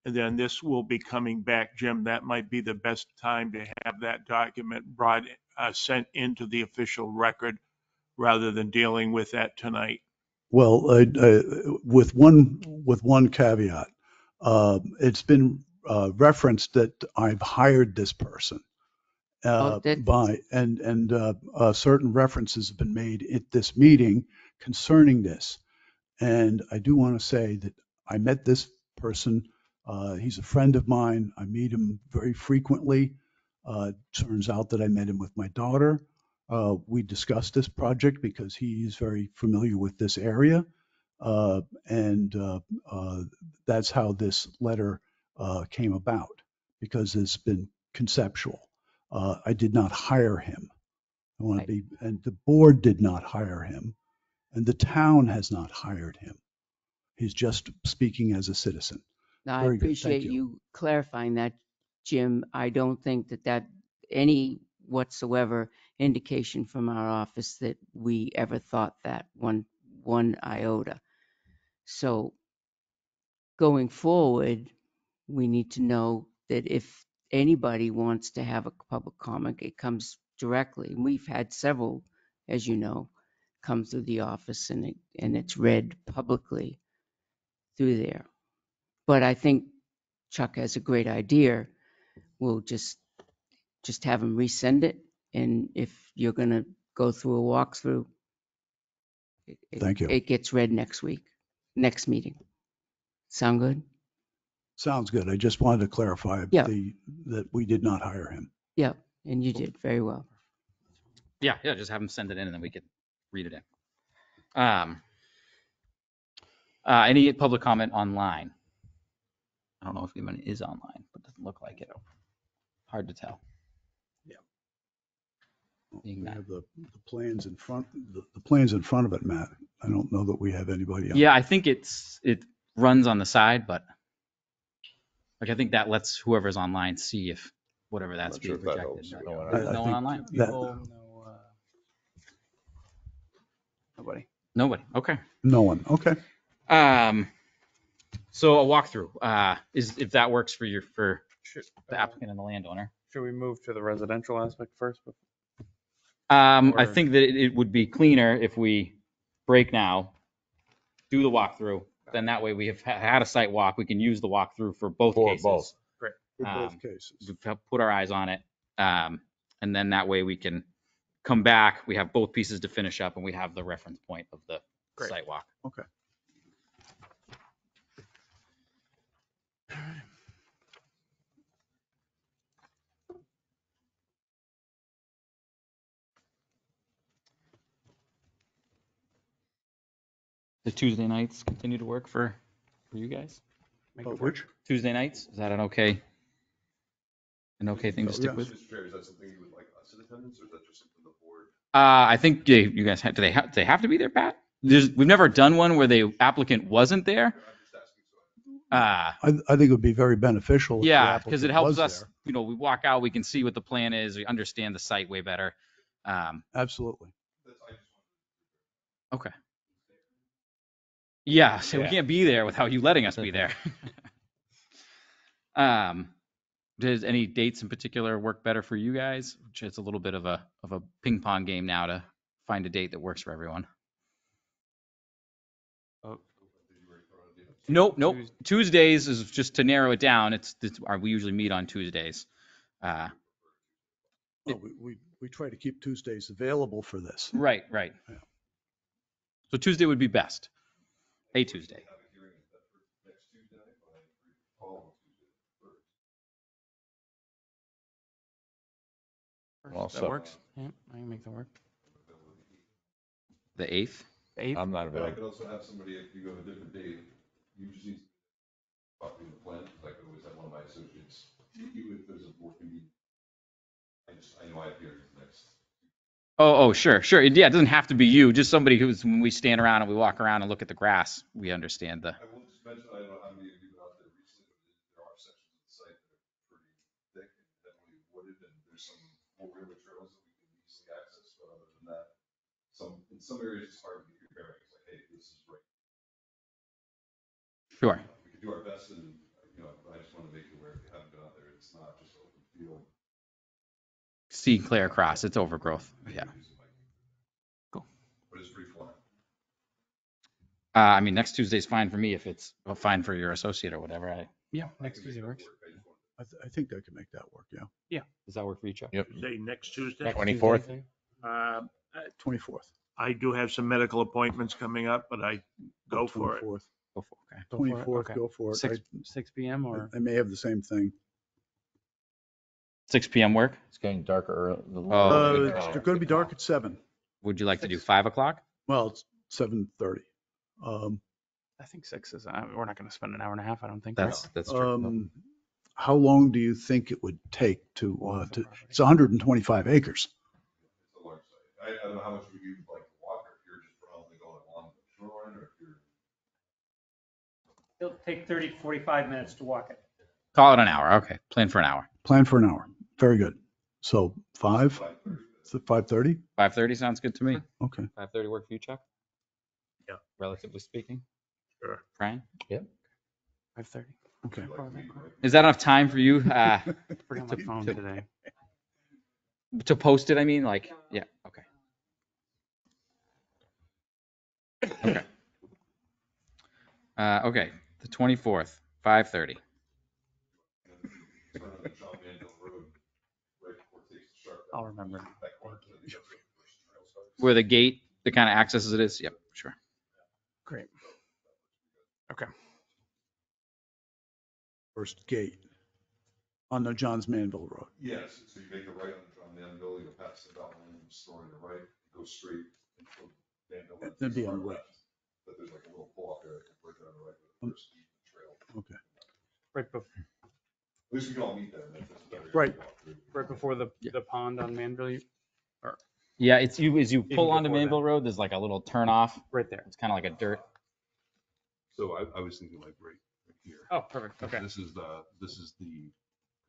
then this will be coming back, Jim, that might be the best time to have that document sent into the official record rather than dealing with that tonight. Well, with one caveat, it's been referenced that I've hired this person. Certain references have been made at this meeting concerning this. And I do want to say that I met this person. He's a friend of mine. I meet him very frequently. Turns out that I met him with my daughter. We discussed this project because he's very familiar with this area. That's how this letter came about, because it's been conceptual. I did not hire him. And the board did not hire him, and the town has not hired him. He's just speaking as a citizen. Now, I Very good. appreciate Thank you clarifying that, Jim. I don't think that any whatsoever indication from our office that we ever thought that one iota. So going forward, we need to know that if anybody wants to have a public comment, it comes directly. And we've had several, as you know, come through the office, and it's read publicly through there. But I think Chuck has a great idea. We'll just have him resend it. And if you're going to go through a walkthrough, Thank you. It gets read next meeting. Sound good? Sounds good. I just wanted to clarify that we did not hire him. Yeah, and you did very well. Yeah, just have him send it in and then we could read it in. Any public comment online? I don't know if anyone is online, but it doesn't look like it. Hard to tell. Yeah. We have the plans in front. The plans in front of it, Matt. I don't know that we have anybody else. Yeah, I think it runs on the side, but I think that lets whoever's online see if whatever that's being projected. There's no one online. Nobody. Okay. No one. Okay. So a walkthrough is if that works for the applicant and the landowner. Should we move to the residential aspect first? I think that it would be cleaner if we break now, do the walkthrough, then that way we have had a site walk. We can use the walkthrough for both cases. Great. For both cases. We've put our eyes on it. And then that way we can come back. We have both pieces to finish up and we have the reference point of the site walk. Okay. The Tuesday nights continue to work for you guys? Which? Tuesday nights? Is that an okay thing to stick with? Mr. Chair, is that something you would like us in attendance, or is that just something the board? I think you guys do they have to be there, Pat? We've never done one where the applicant wasn't there. I think it would be very beneficial. If Yeah, the because it applicant helps was us. there. We walk out, we can see what the plan is, we understand the site way better. Absolutely. Okay. Yeah, so we can't be there without you letting us be there. Does any dates in particular work better for you guys? It's a little bit of a ping pong game now to find a date that works for everyone. Nope. Tuesdays is just to narrow it down. We usually meet on Tuesdays. We try to keep Tuesdays available for this. Right. Yeah. So Tuesday would be best. A Tuesday. All That set. works. Yeah, I can make that work. The 8th. 8th? I'm not I available. could also have somebody, if you go a different date, you just need a copy of the plan, because I could always have one of my associates, even if there's a board meeting. I know I have hearings next. Oh, sure. Yeah, it doesn't have to be you. Just somebody who's, when we stand around and we walk around and look at the grass, we understand the. I will just mention, I don't know how many of you have been out there recently, but there are sections of the site that are pretty thick and heavily wooded, and there's some four-wheeler trails that we can easily access, but other than that, in some areas, it's hard to get your bearings, like, hey, this is right. Sure. We can do our best, and, I just want to make you aware, if you haven't been out there, it's not just open field. See clear across. It's overgrowth. Yeah. Cool. But it's pretty flat. I mean, next Tuesday's fine for me if it's fine for your associate or whatever. Yeah, next Tuesday works. I think I can make that work, yeah. Does that work for you, Chuck? Yep. Say next Tuesday. 24th. 24th. I do have some medical appointments coming up, but I go for it. 24th. Go for it. Okay. Go for it, 24th, okay. go for it. 6 p.m. or? I may have the same thing. 6 p.m. work? It's getting darker early. It's going to be dark at 7. Would you like to do 5 o'clock? Well, it's 7:30. I think 6 is, we're not going to spend an hour and a half, I don't think. That's true. How long do you think it would take to, it's 125 acres. It's a large site. I don't know how much would you like to walk, or if you're just probably going along the shoreline, or if you're. It'll take 30 to 45 minutes to walk it. Call it an hour. Okay. Plan for an hour. Plan for an hour. Very good. So 5? Is it 5:30? 5:30 sounds good to me. Okay. 5:30 work for you, Chuck? Yeah. Relatively speaking. Sure. Brian? Yep. 5:30. Okay. Is that enough time for you Forgot my phone today. to post it? I mean, like, yeah. Okay. Okay. Okay. The 24th, 5:30. I'll remember. Where the gate, the kind of accesses it is? Yep, sure. Great. Okay. First gate on the Johns Manville Road. Yes, so you make a right on John Manville, you go past the Beltline store on your right, go straight until Manville. That'd be on the left. But there's like a little pull off there, that can break it on the right with the first trail. Okay. Right, bef- At least we can all meet there. And that's better. Right. right before the pond on Manville, Yeah, it's you as you pull Even onto before that. Manville Road, there's like a little turn off. right there. It's kind of like a dirt. So I was thinking like right here. Oh, perfect. Okay. This is the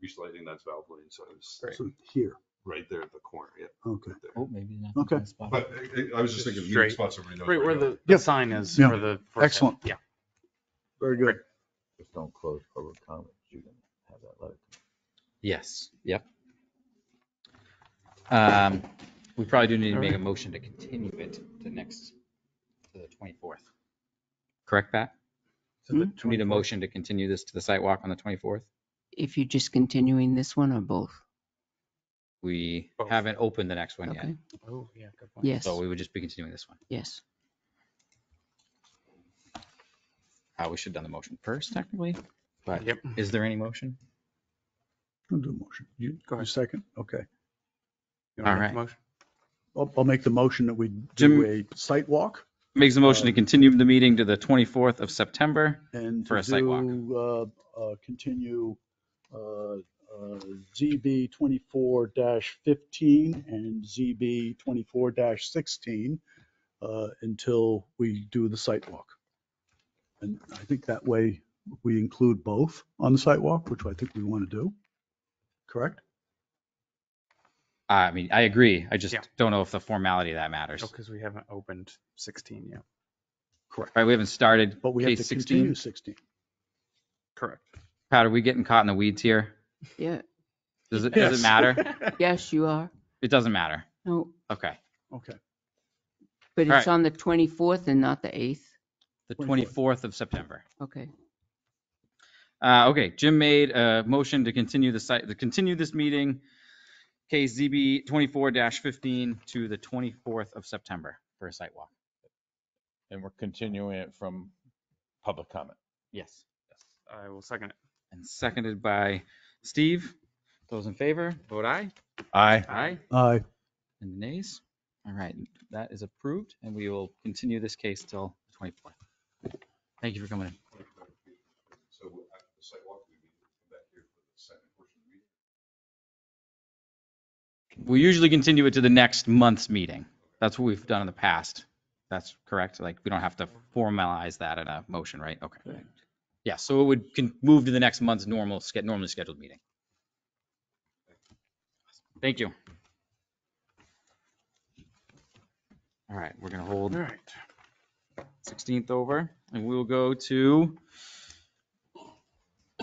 grease lighting, that's valve lane, so it's Great. So here. right there at the corner, yeah. Okay. right there. Oh, maybe not. Okay. the spot. But I was just thinking, Straight. meeting spots, everybody knows. Right where you are. the Yep. sign is Yeah. for the. first Excellent. Yeah. Very good. Just don't close public comments. You can have that letter. Yes. Yep. We probably do need to make a motion to continue it to the 24th. Correct, Pat? We need a motion to continue this to the site walk on the 24th. If you're just continuing this one or both? We Both. haven't opened the next one yet, Okay. Oh, yeah, good point. Yes, so we would just be continuing this one. yes. We should have done the motion first, technically, but Yep. is there any motion? I'll do a motion. You Go ahead. you second? Okay. You wanna All make right. the motion? I'll make the motion that we Jim- do a site walk Makes a motion to continue the meeting to the 24th of September. and For to a site walk. continue ZB 24-15 and ZB 24-16 until we do the site walk. And I think that way we include both on the site walk, which I think we want to do. Correct? I mean, I agree. I just Yeah. don't know if the formality of that matters. Oh, because we haven't opened 16 yet. Correct. Right, we haven't started But we have case to 16. continue 16. Correct. Pat, are we getting caught in the weeds here? Yeah, Does it Yes. matter? yes, you are. It doesn't matter. No, Okay. Okay. but All it's right. on the 24th and not the 8th. The 24th. 24th of September. Okay. Okay, Jim made a motion to continue continue this meeting case ZB 24-15 to the 24th of September for a site walk. And we're continuing it from public comment. Yes. I will second it. And seconded by Steve. Those in favor, vote aye. Aye. Aye. Aye. And nays? All right, that is approved, and we will continue this case till the 24th. Thank you for coming in. So after the sidewalk, we need to come back here for the second portion of the meeting. We usually continue it to the next month's meeting. That's what we've done in the past. That's correct? Like, we don't have to formalize that in a motion, right? Okay. Correct. Yeah, so it would move to the next month's normally scheduled meeting. Thank you. All right, we're gonna hold 16th over, and we'll go to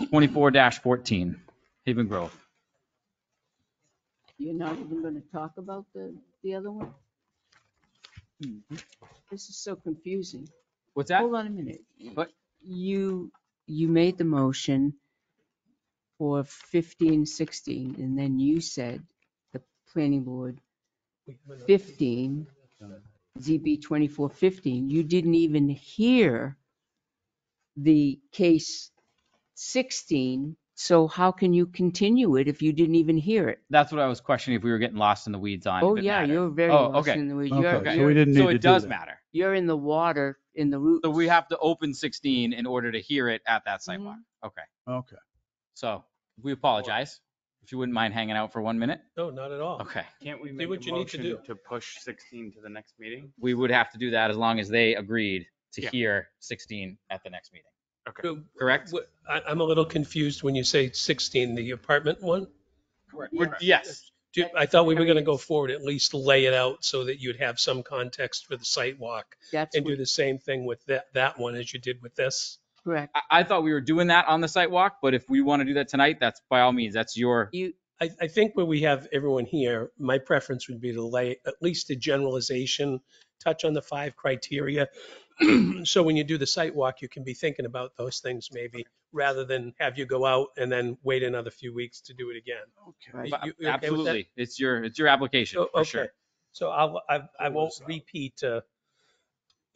24-14, Haven Grove. You're not even going to talk about the other one? This is so confusing. What's that? Hold on a minute. What? You made the motion for 15, 16, and then you said the planning board 15, ZB 2415. You didn't even hear the case 16. So how can you continue it if you didn't even hear it? That's what I was questioning, if we were getting lost in the weeds on. Oh if it yeah, mattered. you're very Oh, lost okay. in the weeds. Okay, so we didn't need So to it do does that. matter. You're in the water, in the roots. So we have to open 16 in order to hear it at that sidewalk. Okay. Okay. So we apologize. If you wouldn't mind hanging out for 1 minute. No, not at all. Okay. Can't we Do make what a you need to motion do. to push 16 to the next meeting? We would have to do that as long as they agreed to Yeah. hear 16 at the next meeting. Okay. So, Correct? I'm a little confused when you say 16, the apartment one. Yes. I thought we were going to go forward, at least lay it out so that you'd have some context for the site walk That's and do what- the same thing with that one as you did with this. correct. I thought we were doing that on the site walk, but if we want to do that tonight, that's by all means, that's your, I think when we have everyone here, my preference would be to lay at least a generalization, touch on the 5 criteria. So when you do the site walk, you can be thinking about those things maybe, rather than have you go out and then wait another few weeks to do it again. Right. You okay with that? absolutely. It's your application, Oh, for okay. sure. So I won't repeat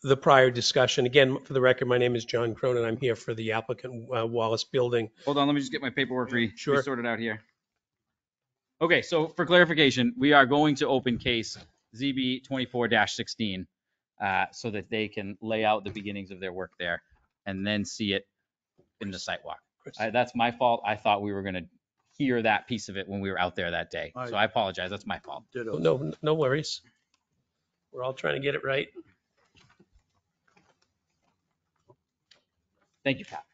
the prior discussion. Again, for the record, my name is John Cronin. I'm here for the applicant, Wallace Building. Hold on, let me just get my paperwork Sure. sorted out here. Okay, so for clarification, we are going to open case ZB 24-16 so that they can lay out the beginnings of their work there and then see it in the site walk. That's my fault. I thought we were going to hear that piece of it when we were out there that day. So I apologize. That's my fault. Ditto. No worries. We're all trying to get it right. Thank you, Pat.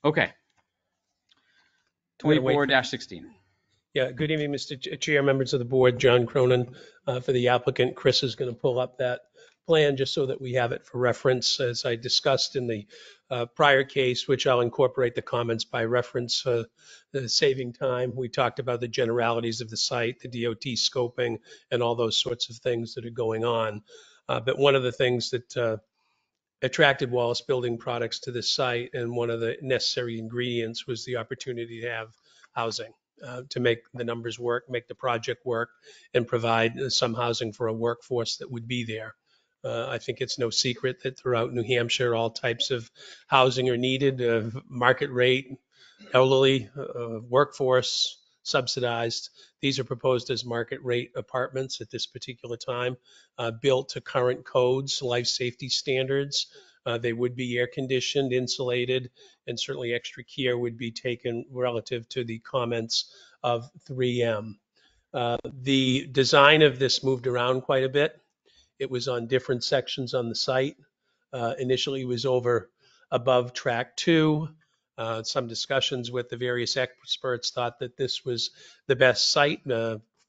Okay. We're gonna wait for- 24-16. Yeah, good evening, Mr. Chair, members of the board, John Cronin for the applicant. Chris is going to pull up that plan just so that we have it for reference. As I discussed in the prior case, which I'll incorporate the comments by reference, saving time. We talked about the generalities of the site, the DOT scoping, and all those sorts of things that are going on. But one of the things that attracted Wallace Building Products to this site, and one of the necessary ingredients, was the opportunity to have housing. To make the numbers work, make the project work, and provide some housing for a workforce that would be there. I think it's no secret that throughout New Hampshire, all types of housing are needed, market rate, elderly, workforce, subsidized. These are proposed as market rate apartments at this particular time, built to current codes, life safety standards. They would be air conditioned, insulated, and certainly extra care would be taken relative to the comments of 3M. The design of this moved around quite a bit. It was on different sections on the site. Initially, it was over above track 2. Some discussions with the various experts thought that this was the best site.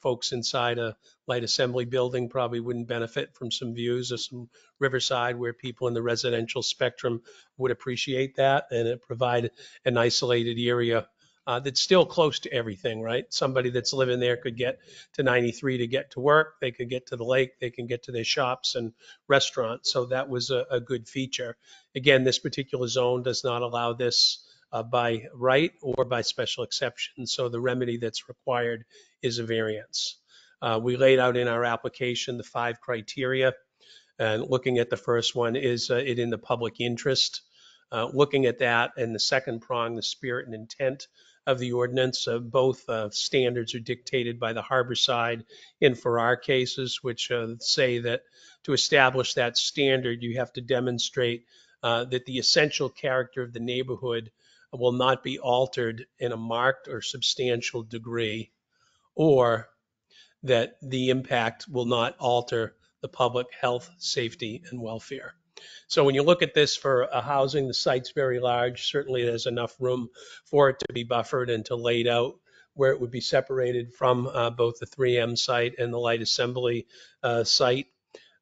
Folks inside a light assembly building probably wouldn't benefit from some views of some riverside, where people in the residential spectrum would appreciate that, and it provided an isolated area that's still close to everything, right? Somebody that's living there could get to 93 to get to work. They could get to the lake. They can get to their shops and restaurants. So that was a good feature. Again, this particular zone does not allow this by right or by special exception. So the remedy that's required is a variance. We laid out in our application the 5 criteria. And looking at the first one, is it in the public interest? Looking at that and the second prong, the spirit and intent of the ordinance, both standards are dictated by the Harborside and for our cases, which say that to establish that standard, you have to demonstrate that the essential character of the neighborhood will not be altered in a marked or substantial degree, or that the impact will not alter the public health, safety, and welfare. So when you look at this for a housing, the site's very large. Certainly there's enough room for it to be buffered and to laid out where it would be separated from both the 3M site and the light assembly site.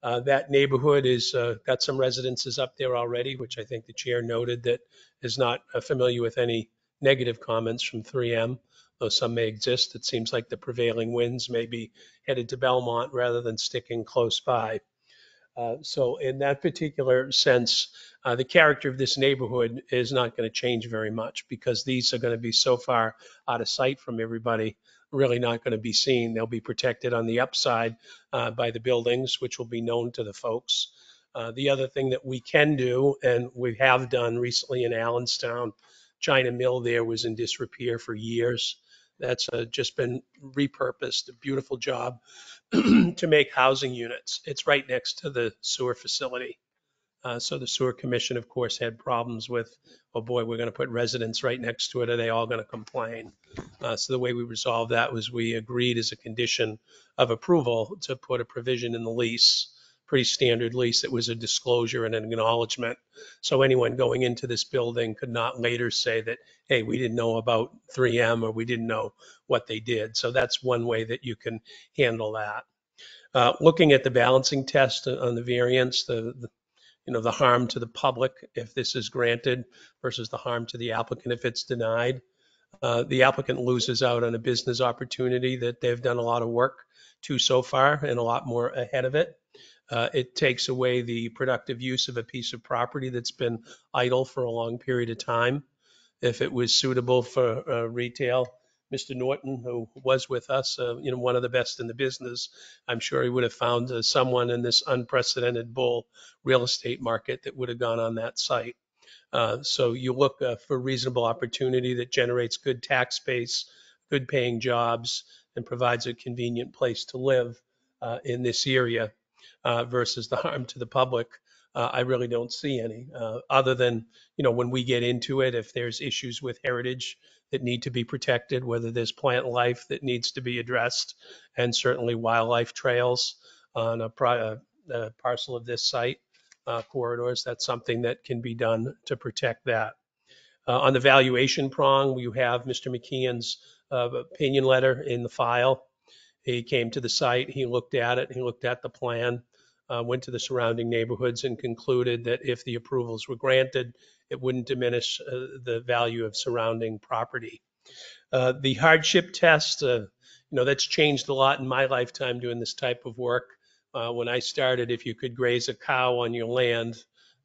That neighborhood is got some residences up there already, which I think the chair noted that is not familiar with any negative comments from 3M, though some may exist. It seems like the prevailing winds may be headed to Belmont rather than sticking close by. So in that particular sense, the character of this neighborhood is not going to change very much because these are going to be so far out of sight from everybody, really not going to be seen. They'll be protected on the upside by the buildings, which will be known to the folks. The other thing that we can do, and we have done recently in Allenstown, China Mill there was in disrepair for years. That's just been repurposed, a beautiful job to make housing units. It's right next to the sewer facility. So the sewer commission, of course, had problems with, oh boy, we're going to put residents right next to it. Are they all going to complain? So the way we resolved that was we agreed as a condition of approval to put a provision in the lease, pretty standard lease that was a disclosure and an acknowledgement. So anyone going into this building could not later say that, hey, we didn't know about 3M or we didn't know what they did. So that's one way that you can handle that. Looking at the balancing test on the variance, the harm to the public if this is granted versus the harm to the applicant if it's denied. The applicant loses out on a business opportunity that they've done a lot of work to so far and a lot more ahead of it. It takes away the productive use of a piece of property that's been idle for a long period of time. If it was suitable for retail, Mr. Norton, who was with us, one of the best in the business, I'm sure he would have found someone in this unprecedented bull real estate market that would have gone on that site. So you look for reasonable opportunity that generates good tax base, good paying jobs, and provides a convenient place to live in this area versus the harm to the public. I really don't see any other than, when we get into it, if there's issues with heritage that need to be protected, whether there's plant life that needs to be addressed, and certainly wildlife trails on a parcel of this site, corridors, that's something that can be done to protect that. On the valuation prong, you have Mr. McKeon's opinion letter in the file. He came to the site, he looked at it, he looked at the plan, went to the surrounding neighborhoods and concluded that if the approvals were granted, it wouldn't diminish the value of surrounding property. The hardship test, that's changed a lot in my lifetime doing this type of work. When I started, if you could graze a cow on your land,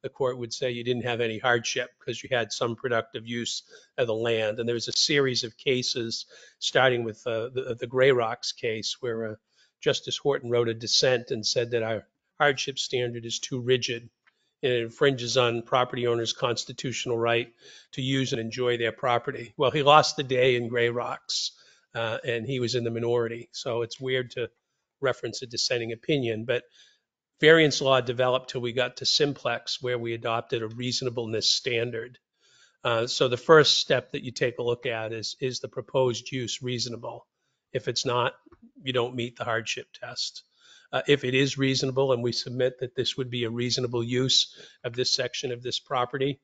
the court would say you didn't have any hardship because you had some productive use of the land. And there was a series of cases, starting with the Gray Rocks case, where Justice Horton wrote a dissent and said that our hardship standard is too rigid. It infringes on property owners' constitutional right to use and enjoy their property. Well, he lost the day in Gray Rocks, and he was in the minority. So it's weird to reference a dissenting opinion, but variance law developed till we got to simplex, where we adopted a reasonableness standard. So the first step that you take a look at is the proposed use reasonable? If it's not, you don't meet the hardship test. If it is reasonable, and we submit that this would be a reasonable use of this section of this property,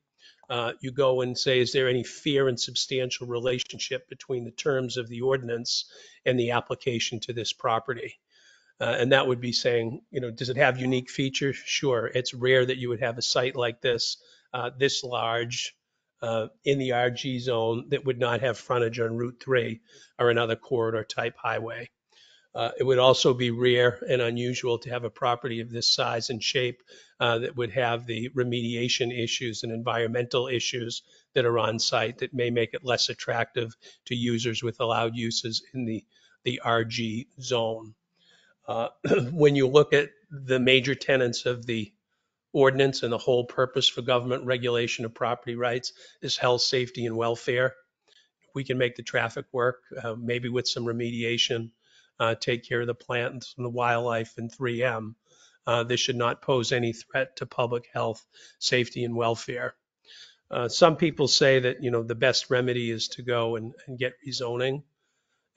you go and say, is there any fair and substantial relationship between the terms of the ordinance and the application to this property? And that would be saying, does it have unique features? Sure. It's rare that you would have a site like this, this large, in the RG zone that would not have frontage on Route 3 or another corridor type highway. It would also be rare and unusual to have a property of this size and shape that would have the remediation issues and environmental issues that are on site that may make it less attractive to users with allowed uses in the RG zone. When you look at the major tenets of the ordinance and the whole purpose for government regulation of property rights is health, safety, and welfare. We can make the traffic work, maybe with some remediation, take care of the plants and the wildlife and 3M. This should not pose any threat to public health, safety, and welfare. Some people say that, the best remedy is to go and get rezoning.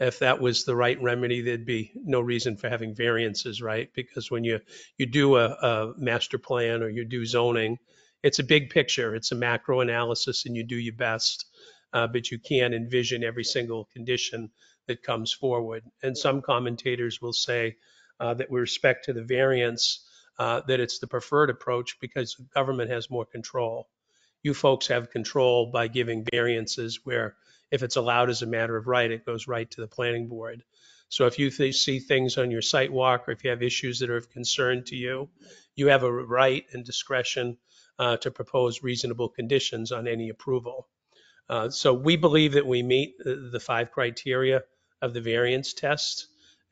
If that was the right remedy, there'd be no reason for having variances, right? Because when you do a master plan or you do zoning, it's a big picture, it's a macro analysis, and you do your best, but you can't envision every single condition that comes forward. And some commentators will say that with respect to the variance, that it's the preferred approach because government has more control. You folks have control by giving variances where if it's allowed as a matter of right, it goes right to the planning board. So if you see things on your site walk or if you have issues that are of concern to you, you have a right and discretion to propose reasonable conditions on any approval. So we believe that we meet the 5 criteria of the variance test.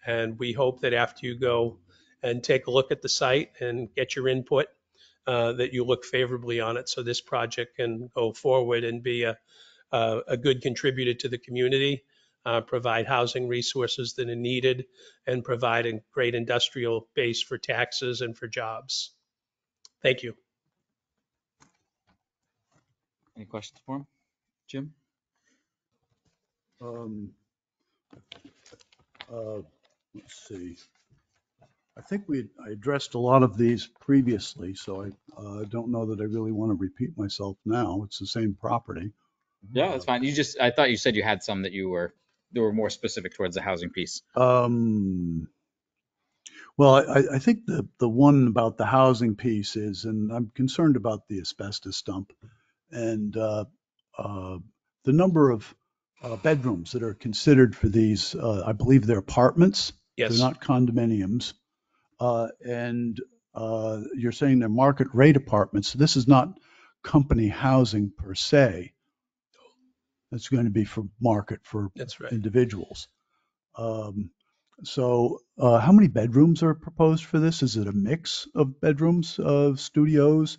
And we hope that after you go and take a look at the site and get your input, that you look favorably on it so this project can go forward and be a good contributor to the community, provide housing resources that are needed, and provide a great industrial base for taxes and for jobs. Thank you. Any questions for him? Jim? Let's see. I think I addressed a lot of these previously, so I don't know that I really want to repeat myself now. It's the same property. Yeah, that's fine. I thought you said you had some that were more specific towards the housing piece. Well, I think the one about the housing piece is, and I'm concerned about the asbestos dump and the number of bedrooms that are considered for these. I believe they're apartments. Yes. They're not condominiums. And you're saying they're market rate apartments. So this is not company housing per se. It's going to be for market for That's right. individuals. So how many bedrooms are proposed for this? Is it a mix of bedrooms, of studios?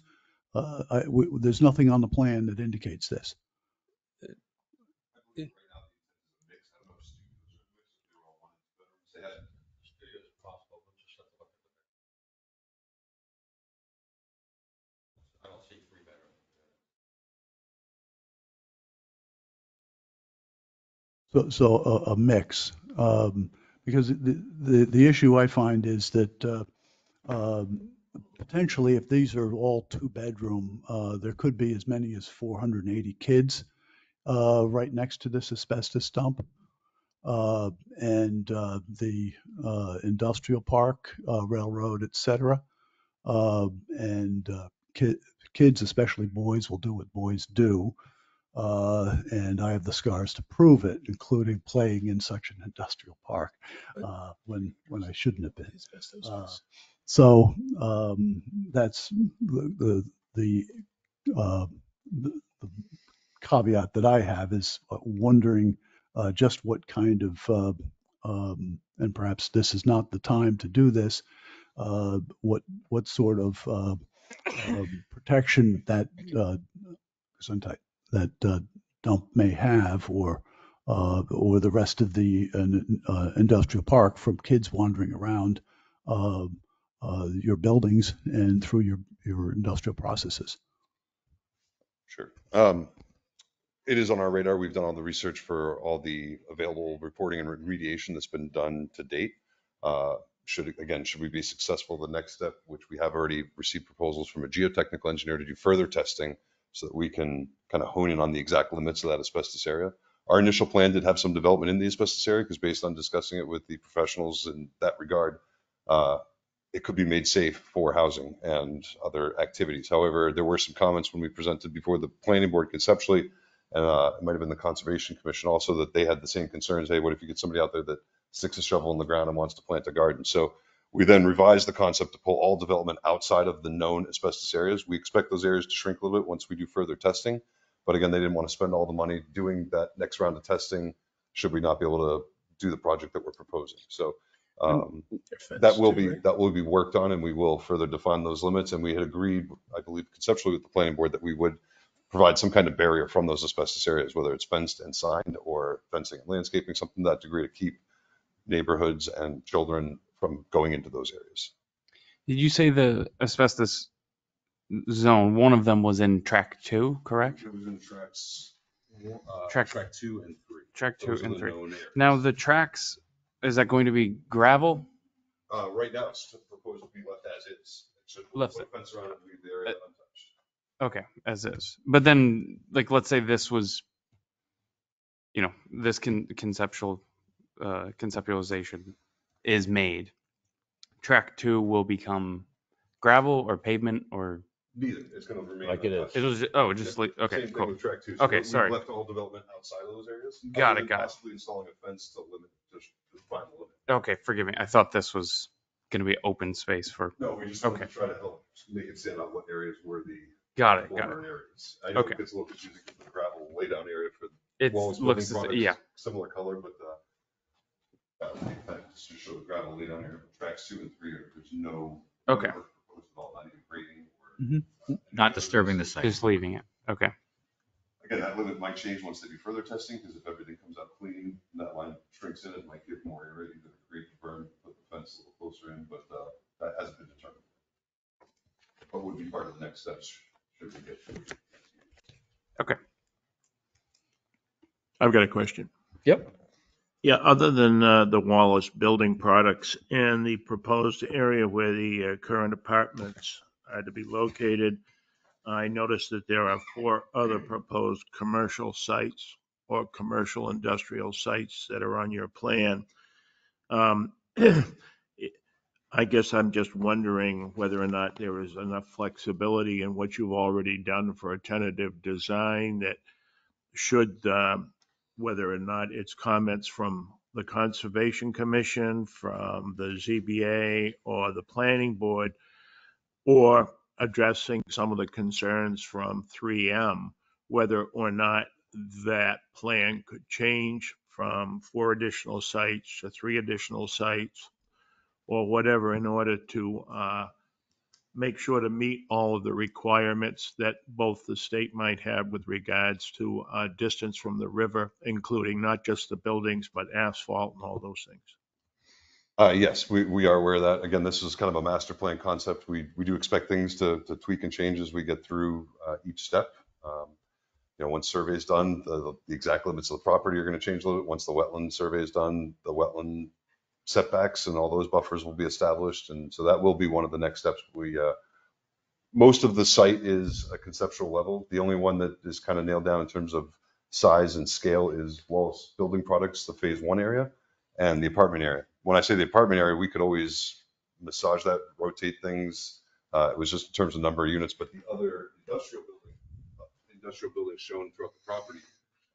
There's nothing on the plan that indicates this. So a mix, because the issue I find is that potentially if these are all 2-bedroom, there could be as many as 480 kids right next to this asbestos dump. And the industrial park, railroad, et cetera. And kids, especially boys, will do what boys do. And I have the scars to prove it, including playing in such an industrial park when I shouldn't have been. So that's the caveat that I have is wondering just what kind of, and perhaps this is not the time to do this, what sort of protection that dump may have, or the rest of the industrial park from kids wandering around your buildings and through your industrial processes. Sure. It is on our radar. We've done all the research for all the available reporting and remediation that's been done to date. Should we be successful, the next step, which we have already received proposals from a geotechnical engineer to do further testing so that we can kind of hone in on the exact limits of that asbestos area. Our initial plan did have some development in the asbestos area because based on discussing it with the professionals in that regard, it could be made safe for housing and other activities. However, there were some comments when we presented before the planning board conceptually, and it might have been the Conservation Commission also, that they had the same concerns. Hey, what if you get somebody out there that sticks a shovel in the ground and wants to plant a garden. So we then revised the concept to pull all development outside of the known asbestos areas. We expect those areas to shrink a little bit once we do further testing. But again, they didn't want to spend all the money doing that next round of testing should we not be able to do the project that we're proposing. So that will be worked on, and we will further define those limits. And we had agreed, I believe, conceptually with the planning board that we would provide some kind of barrier from those asbestos areas, whether it's fenced and signed or fencing and landscaping, something to that degree to keep neighborhoods and children from going into those areas. Did you say the asbestos zone, one of them was in track 2, correct? It was in tracks, Track- track 2 and 3. Track 2 Those are and the 3. known areas. Now the tracks, is that going to be gravel? Right now, it's proposed to be left as is. So Left put a fence around it and leave the area untouched. Okay, as is. But then, like, let's say this was, this conceptualization is made. Track 2 will become gravel or pavement or Neither. It's going to remain Like it is. untouched. it'll just like, okay, Same cool. thing with track 2. Okay, we've sorry. left all development outside of those areas. Got other it, than got it. possibly installing a fence to limit, to find the limit. Okay, forgive me. I thought this was going to be open space for. No, we just wanted to try to help make it stand out what areas were the Got it. former areas. I know Okay. it gets a little confusing because the gravel lay down area for It Wallace looks building the products, yeah. similar color, but just to show the gravel lay down area. But tracks 2 and 3 there's no Okay. work proposed at all, not even grading or Not disturbing the site. Just leaving it. Okay. Again, that limit might change once they do further testing, because if everything comes out clean, and that line shrinks in, it might give more area either to create the berm, put the fence a little closer in, but that hasn't been determined. But would be part of the next steps should we get to it. Okay. I've got a question. Yep. Yeah, other than the Wallace Building Products and the proposed area where the current apartments are to be located, I noticed that there are 4 other proposed commercial sites or commercial industrial sites that are on your plan. I guess I'm just wondering whether or not there is enough flexibility in what you've already done for a tentative design that should, whether or not it's comments from the Conservation Commission, from the ZBA, or the Planning Board, or addressing some of the concerns from 3M, whether or not that plan could change from 4 additional sites to 3 additional sites, or whatever, in order to make sure to meet all of the requirements that both the state might have with regards to distance from the river, including not just the buildings, but asphalt and all those things. Yes, we are aware of that. Again, this is kind of a master plan concept. We do expect things to tweak and change as we get through each step. Once survey is done, the exact limits of the property are going to change a little bit. Once the wetland survey is done, the wetland setbacks and all those buffers will be established. And so that will be one of the next steps. Most of the site is a conceptual level. The only one that is kind of nailed down in terms of size and scale is Wallace Building Products, the phase 1 area, and the apartment area. When I say the apartment area, we could always massage that, rotate things. It was just in terms of number of units, but the other industrial buildings shown throughout the property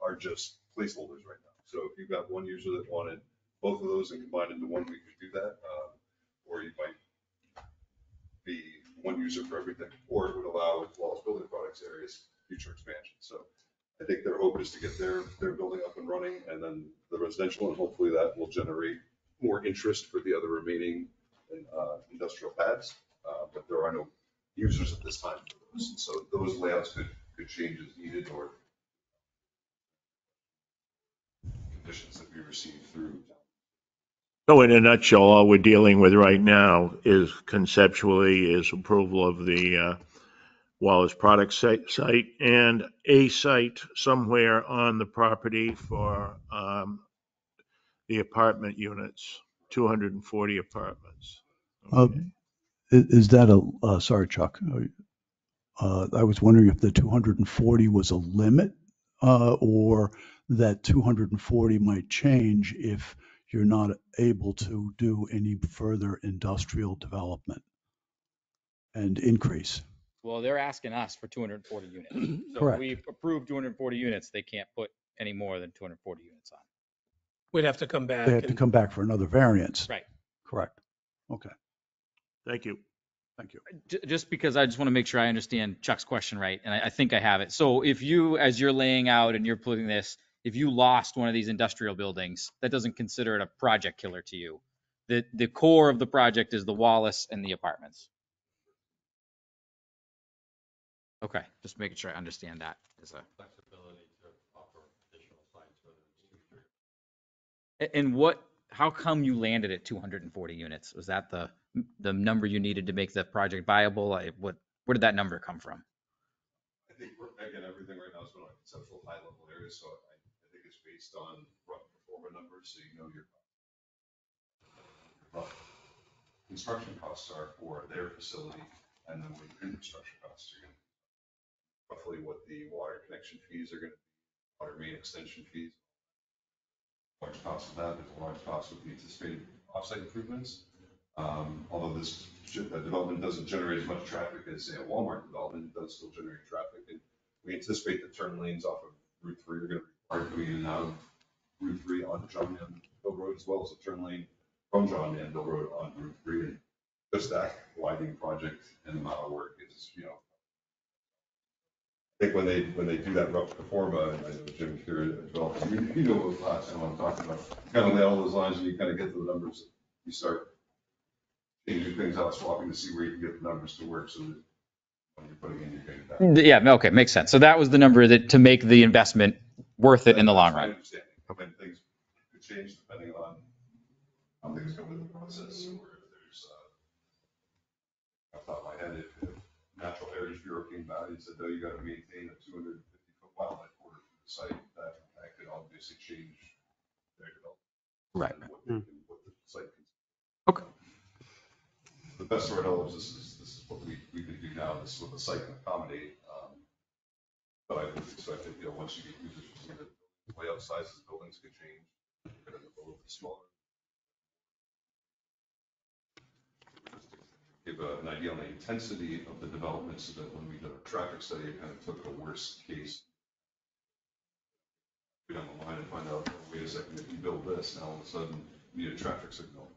are just placeholders right now. So if you've got one user that wanted both of those and combined into one, we could do that. Or you might be one user for everything, or it would allow Wallace Building Products areas future expansion. So I think their hope is to get their building up and running, and then the residential, and hopefully that will generate more interest for the other remaining industrial pads. But there are no users at this time for those, and so those layouts could change as needed, or conditions that we receive through. So in a nutshell, all we're dealing with right now is conceptually is approval of the Wallace Products site and a site somewhere on the property for the apartment units, 240 apartments. Okay. Is that sorry, Chuck. I was wondering if the 240 was a limit, or that 240 might change if you're not able to do any further industrial development and increase. Well, they're asking us for 240 units. So Correct. if we approve 240 units, they can't put any more than 240 units on. We'd have to come They back have to and, come back for another variance. Right. Correct. Okay, Thank you. thank you. Just because I just want to make sure I understand Chuck's question right, and I think I have it. So if you, as you're laying out and you're putting this, if you lost one of these industrial buildings, that doesn't consider it a project killer to you. The core of the project is the Wallace and the apartments. Okay, just making sure I understand that. And how come you landed at 240 units? Was that the number you needed to make the project viable? Where did that number come from? I think, again, everything right now is on a conceptual high level area, so I think it's based on rough performer numbers, so you know your rough construction costs are for their facility, and then what your infrastructure costs are going to be, roughly what the water connection fees are going to be, water main extension fees. Large cost of that, there's a large cost with the anticipated offsite improvements. Although this development doesn't generate as much traffic as, say, a Walmart development, it does still generate traffic. And we anticipate the turn lanes off of Route 3 are going to require coming in and out of Route 3 onto John Manville Road, as well as a turn lane from John Manville Road on Route 3. And just that widening project and the amount of work is, I think when they do that rough pro forma, and I know Jim here developed, you know what I'm talking about. You kind of lay all those lines and you kind of get to the numbers. You start changing things out, swapping to see where you can get the numbers to work so that when you're putting in, you're getting that. Yeah, okay, makes sense. So that was the number that to make the investment worth it in the long run. Understanding. When things could change depending on how things go with the process, or if there's, off the top of my head, if Natural Heritage Bureau came back and said, no, you got to maintain a 250-foot wildlife corridor for the site, that could obviously change their development. Right. And what the site can. Okay. The best of our knowledge, this is what we can do now. This is what the site can accommodate. But I would expect that, once you get users, you see that layout sizes, buildings can change. They're going to go a little bit smaller. Give an idea on the intensity of the development so that when we did our traffic study, it kind of took a worst case. We down the line and find out, oh, wait a second, if you build this, now all of a sudden you need a traffic signal.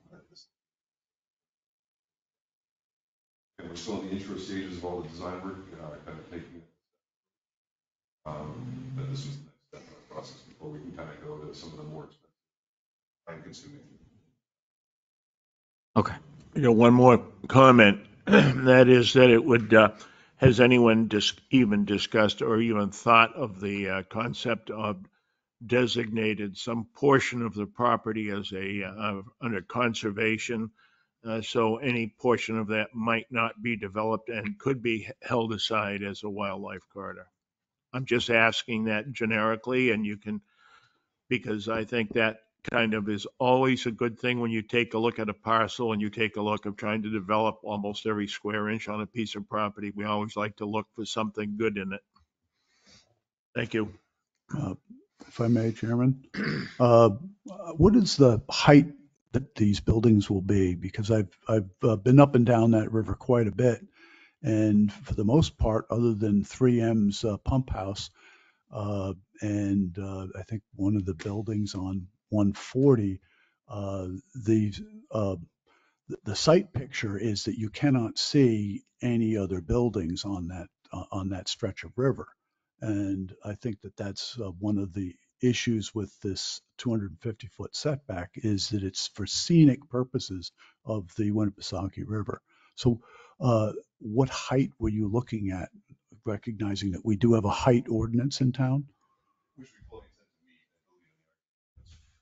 And we're still in the intro stages of all the design work, kind of taking it. But this was the next step in the process before we can kind of go to some of the more expensive, time-consuming. Okay. One more comment. That is that it would, has anyone even discussed or even thought of the concept of designated some portion of the property as under conservation? So any portion of that might not be developed and could be held aside as a wildlife corridor. I'm just asking that generically, and you can, because I think that kind of is always a good thing when you take a look at a parcel and you take a look of trying to develop almost every square inch on a piece of property. We always like to look for something good in it. Thank you. If I may, Chairman, what is the height that these buildings will be? Because I've been up and down that river quite a bit, and for the most part, other than 3M's pump house, and I think one of the buildings on 140, the site picture is that you cannot see any other buildings on that stretch of river. And I think that that's one of the issues with this 250-foot setback is that it's for scenic purposes of the Winnipesaukee River. So what height were you looking at, recognizing that we do have a height ordinance in town? Which we fully intend to meet. I believe that's 40.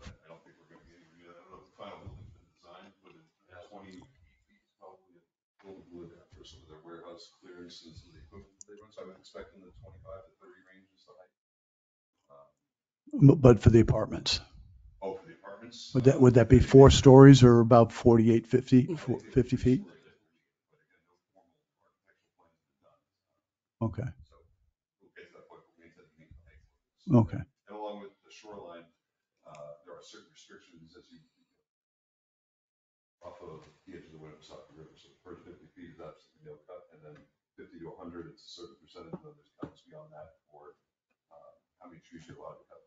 So I don't think we're going to get anywhere near that. I don't know if the final building's been designed, but it's 28 feet is probably a little good after some of their warehouse clearance and some of the equipment they run. So I would expect in the 25 to 30 range is the height. But for the apartments? Oh, for the apartments? Would that be 4 stories or about 48, 50 feet? Okay. So we'll get to that point, but we intend to meet the height. Okay. And along with the shoreline, there are certain restrictions as you off of the edge of the Winnipesaukee River. So the first 50 feet is absolutely no cut, and then 50 to 100, it's a certain percentage, and then there's counts beyond that for how many trees you're allowed to cut.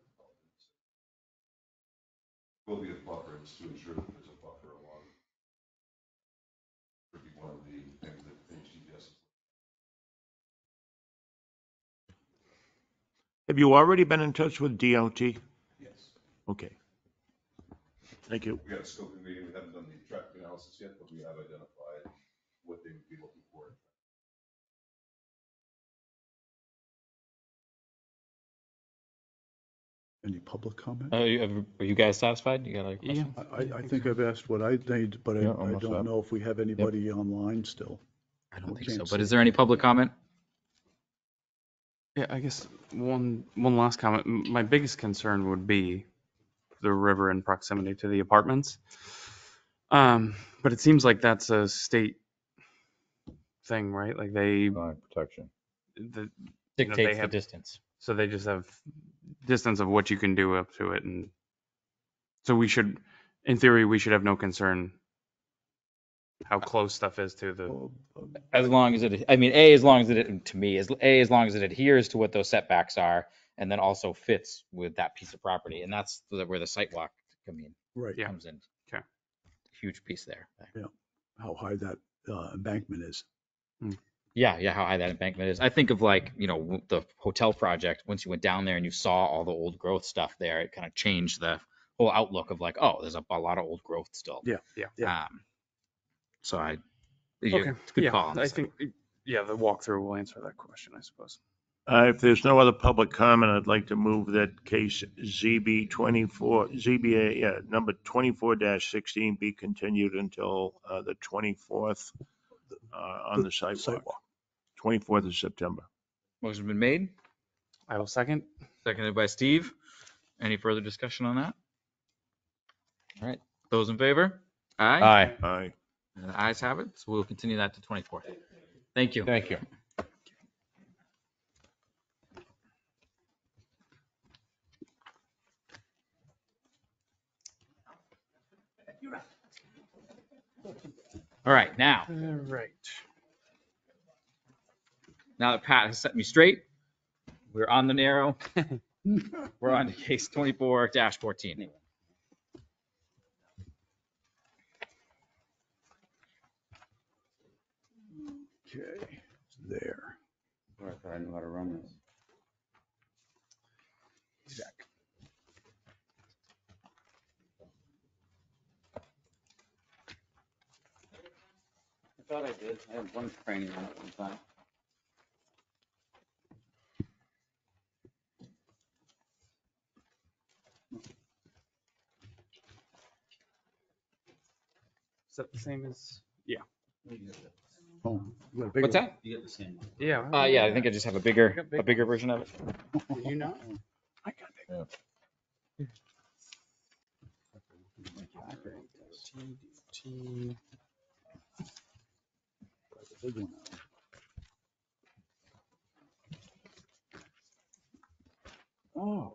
will be a buffer, it's to ensure that there's a buffer along. Could be one of the things that HGBS is. Have you already been in touch with DOT? Yes. Okay. Thank you. We got a scoping meeting, we haven't done the traffic analysis yet, but we have identified what they would be looking for. Any public comment? Are you guys satisfied? You got a question? I think I've asked what I need, but I Yeah, almost don't up. know if we have anybody online still. I don't think Can't so. But is see. there any public comment? Yeah, I guess one last comment. My biggest concern would be the river in proximity to the apartments. But it seems like that's a state thing, right? Like Line protection. the, Dictates the have, distance. so they just have distance of what you can do up to it. And so we should, in theory, we should have no concern how close stuff is to the, Well, As long as it, I mean, as long as it, to me, as long as it adheres to what those setbacks are, and then also fits with that piece of property, and that's where the site walk, I mean, Right, Yeah. comes in. Okay. Huge piece there. how high that embankment is. Yeah, how high that embankment is. I think of like, the hotel project, once you went down there and you saw all the old growth stuff there, it kind of changed the whole outlook of like, oh, there's a lot of old growth still. Yeah. So okay. it's a good Yeah, call on I this. think, the walkthrough will answer that question, I suppose. If there's no other public comment, I'd like to move that case ZBA number 24-16 be continued until the 24th on the sidewalk. 24th of September. Motion's been made, I will second. seconded by Steve. Any further discussion on that? All right, those in favor? Aye. Aye. Aye. And the ayes have it, so we'll continue that to 24th. Thank you. Thank you. All right, now Right. that Pat has set me straight, we're on the narrow. We're on to case 24-14. Okay, there. I know how to run this. I thought I did. I had one training on it one time. Is that the same as? Yeah. Oh, you got a bigger What's that? You get the same one. Yeah. Yeah, I think I just have a bigger version of it. Did you not? I got a bigger. Big one. Oh.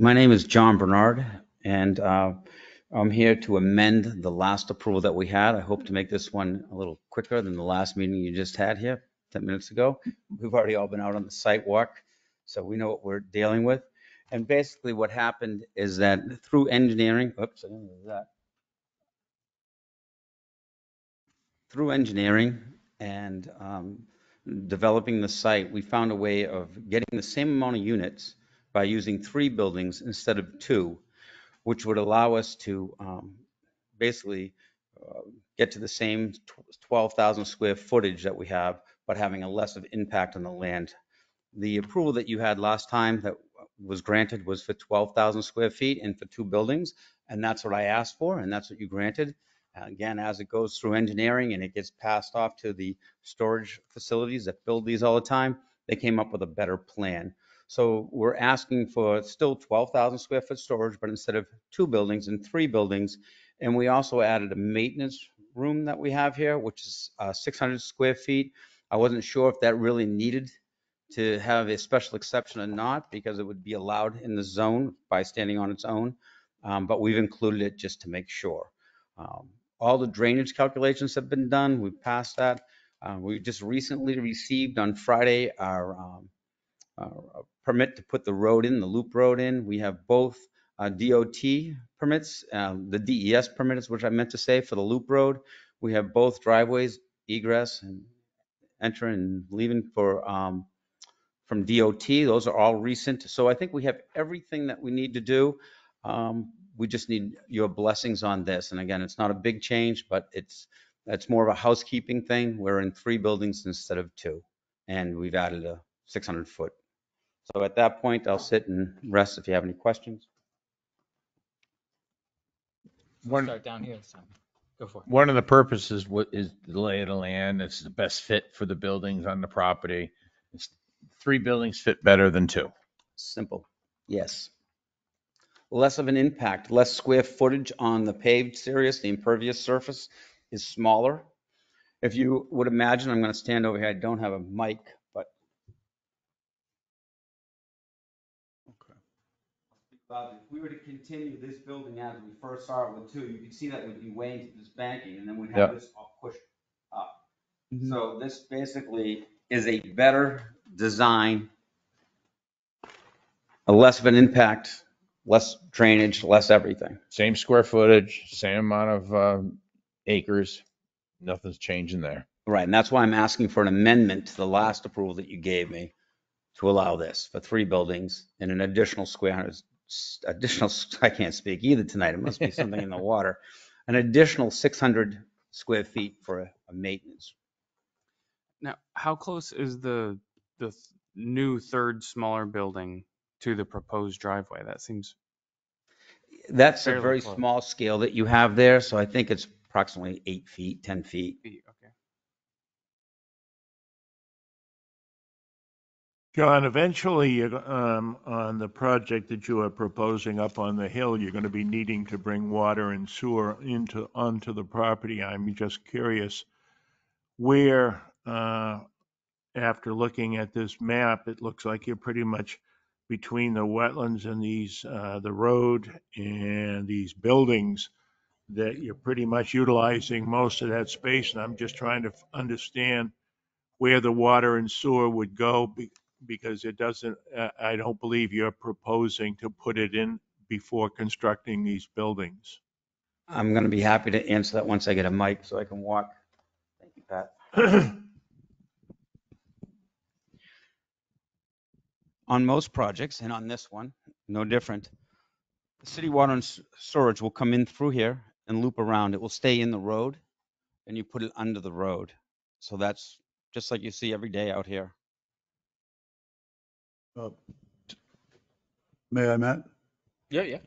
My name is John Bernard, and I'm here to amend the last approval that we had. I hope to make this one a little quicker than the last meeting you just had here 10 minutes ago. We've already all been out on the site walk, so we know what we're dealing with. And basically what happened is that through engineering, through engineering and developing the site, we found a way of getting the same amount of units by using 3 buildings instead of 2, which would allow us to basically get to the same 12,000 square footage that we have, but having a less of impact on the land. The approval that you had last time that was granted was for 12,000 square feet and for 2 buildings, and that's what I asked for, and that's what you granted. Again, as it goes through engineering and it gets passed off to the storage facilities that build these all the time, they came up with a better plan. So we're asking for still 12,000 square foot storage, but instead of 2 buildings and 3 buildings. And we also added a maintenance room that we have here, which is 600 square feet. I wasn't sure if that really needed to have a special exception or not, because it would be allowed in the zone by standing on its own. But we've included it just to make sure. All the drainage calculations have been done. We've passed that. We just recently received on Friday our permit to put the road in, the loop road in. We have both DOT permits, the DES permits, which I meant to say, for the loop road. We have both driveways, egress and enter and leaving for, from DOT. Those are all recent. So I think we have everything that we need to do. We just need your blessings on this. And again, it's not a big change, but it's more of a housekeeping thing. We're in 3 buildings instead of 2, and we've added a 600-foot. So at that point, I'll sit and rest if you have any questions. Start down here this time. Go for it. One of the purposes is the lay of the land. It's the best fit for the buildings on the property. 3 buildings fit better than 2. Simple. Yes. Less of an impact, less square footage on the paved surface. The impervious surface is smaller. If you would imagine, I'm going to stand over here. I don't have a mic, but. If we were to continue this building as we first saw it with 2, you can see that would be way into this banking, and then we'd have this all pushed up. So this basically is a better design, a less of an impact, less drainage, less everything. Same square footage, same amount of acres. Nothing's changing there. Right, and that's why I'm asking for an amendment to the last approval that you gave me to allow this for 3 buildings and an additional I can't speak either tonight. It must be something in the water. An additional 600 square feet for a maintenance. Now, how close is the new third smaller building to the proposed driveway? That seems That's a fairly very close. small scale that you have there, so I think it's approximately 8 feet, 10 feet. Okay. John, eventually, on the project that you are proposing up on the hill, you're going to be needing to bring water and sewer onto the property. I'm just curious where, after looking at this map, it looks like you're pretty much between the wetlands and the road and these buildings, that you're pretty much utilizing most of that space. And I'm just trying to understand where the water and sewer would go, because it doesn't, I don't believe you're proposing to put it in before constructing these buildings. I'm going to be happy to answer that once I get a mic so I can walk. Thank you, Pat. On most projects, and on this one, no different, the city water and storage will come in through here and loop around. It will stay in the road, and you put it under the road. So that's just like you see every day out here. May I, Matt? Yeah.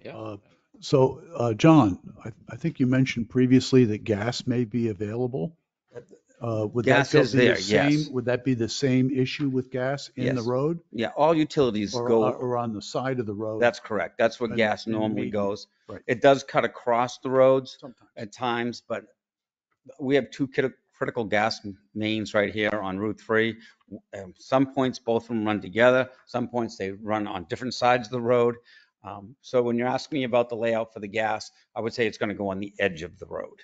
So, John, I think you mentioned previously that gas may be available. Would that Gas go- is be the there, same- yes. Would that be the same issue with gas in the Yes. road? Yeah, all utilities go. Or on the side of the road? That's correct. That's where And- gas and normally maintenance. goes. Right. It does cut across the roads Sometimes. at times, but we have 2 critical gas mains right here on Route 3. Some points, both of them run together. Some points, they run on different sides of the road. So when you're asking me about the layout for the gas, I would say it's going to go on the edge of the road.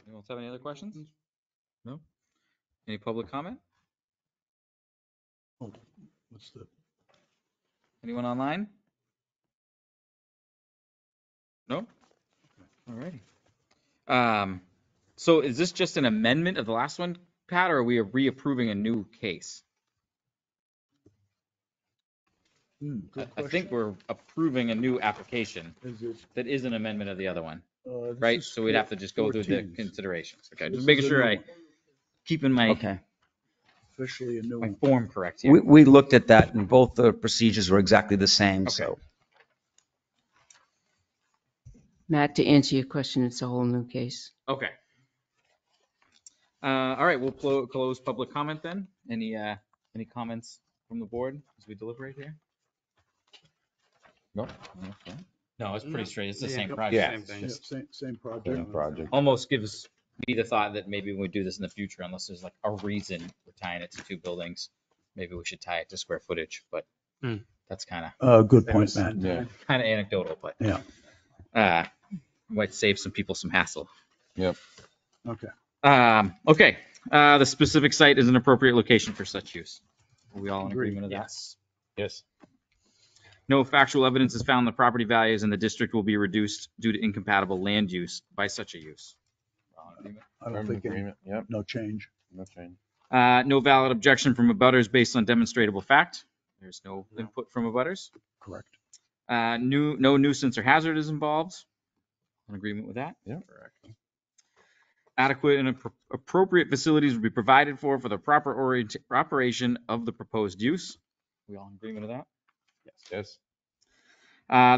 Anyone else have any other questions? No? Any public comment? Oh, what's the? Anyone online? No? Alrighty. So is this just an amendment of the last one, Pat, or are we reapproving a new case? Good I question. think we're approving a new application Is it, that is an amendment of the other one, this right? is So we'd have to just go through the 14. considerations. Okay, This just is making a sure new I one. keeping my Okay. Officially a new my one. form correct here. We looked at that and both the procedures were exactly the same, Okay. so. Matt, to answer your question, it's a whole new case. Okay. All right, we'll close public comment then. Any comments from the board as we deliberate here? Nope. No, it's pretty straight. It's the same Yeah. project. Yeah. Same thing. Yeah, Just same project. Same project. almost gives me the thought that maybe when we do this in the future, unless there's like a reason we're tying it to 2 buildings, maybe we should tie it to square footage. But that's kind Good point, Matt. Yeah. of anecdotal. But Yeah. might save some people some hassle. Yep. Okay. Okay, the specific site is an appropriate location for such use. Are we all in Agreed. agreement of that? Yes. Yes. No factual evidence is found that property values in the district will be reduced due to incompatible land use by such a use. All in agreement? I don't I'm in think agreement. Yep. no change. No change. No valid objection from abutters based on demonstrable fact. There's no input from abutters. Correct. No nuisance or hazard is involved. In agreement with that? Yep. Correct. Adequate and appropriate facilities will be provided for the proper operation of the proposed use. We all in agreement with that? Yes.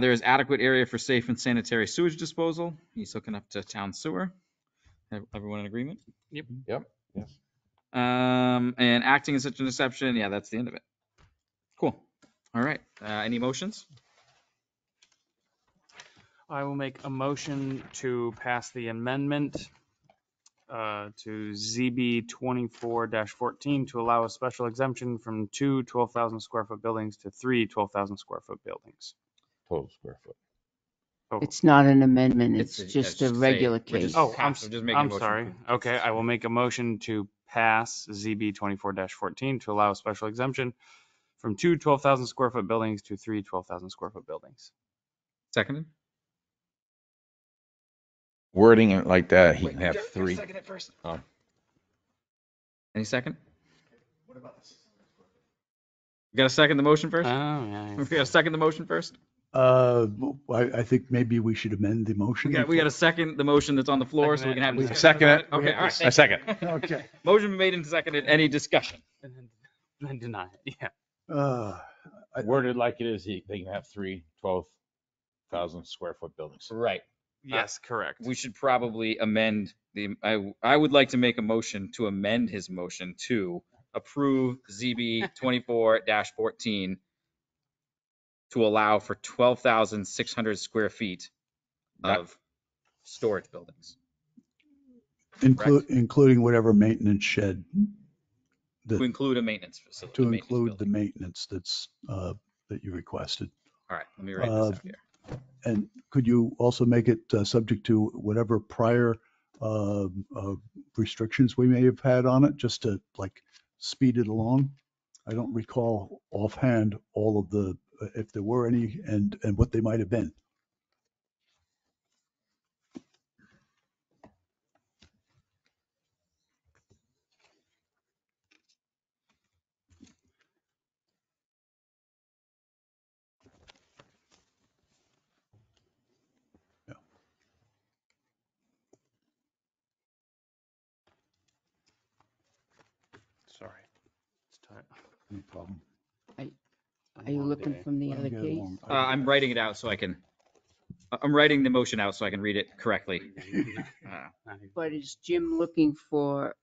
There is adequate area for safe and sanitary sewage disposal. He's hooking up to town sewer. Everyone in agreement? Yep. Yes. And acting in such an exception, yeah, that's the end of it. Cool. All right. Any motions? I will make a motion to pass the amendment to ZB 24-14 to allow a special exemption from 2 12,000 square foot buildings to 3 12,000 square foot buildings. Total square foot. Total. It's not an amendment, It's it's a- just yeah, a just regular say- we're case. just- Oh, I'm just making a I'm motion. sorry. Okay, I will make a motion to pass ZB 24-14 to allow a special exemption from 2 12,000 square foot buildings to 3 12,000 square foot buildings. Seconded? Wording it like that, he Wait, can have gotta 3. second it first. Oh. Any second? We got to second the motion first? Oh, yeah. We got to second the motion first? I think maybe we should amend the motion. We got to second the motion that's on the floor so we can have Second it. discussion Second about it. Okay, all right. I thank second. you. Okay. Motion made and seconded. Any discussion? And then deny it. Yeah. Worded like it is, they can have 3 12,000 square foot buildings. Right. Yes, correct. We should probably amend I would like to make a motion to amend his motion to approve ZB 24-14 to allow for 12,600 square feet of storage buildings. Including whatever maintenance shed, To include a maintenance facility. to a maintenance include the building. maintenance that you requested. All right, let me write this out here. And could you also make it subject to whatever prior restrictions we may have had on it, just to like speed it along? I don't recall offhand all of the, if there were any, and what they might have been. Sorry. It's tight. No problem. Are you looking from the other Get case? along. I'm writing it out so I can, I'm writing the motion out so I can read it correctly. But is Jim looking for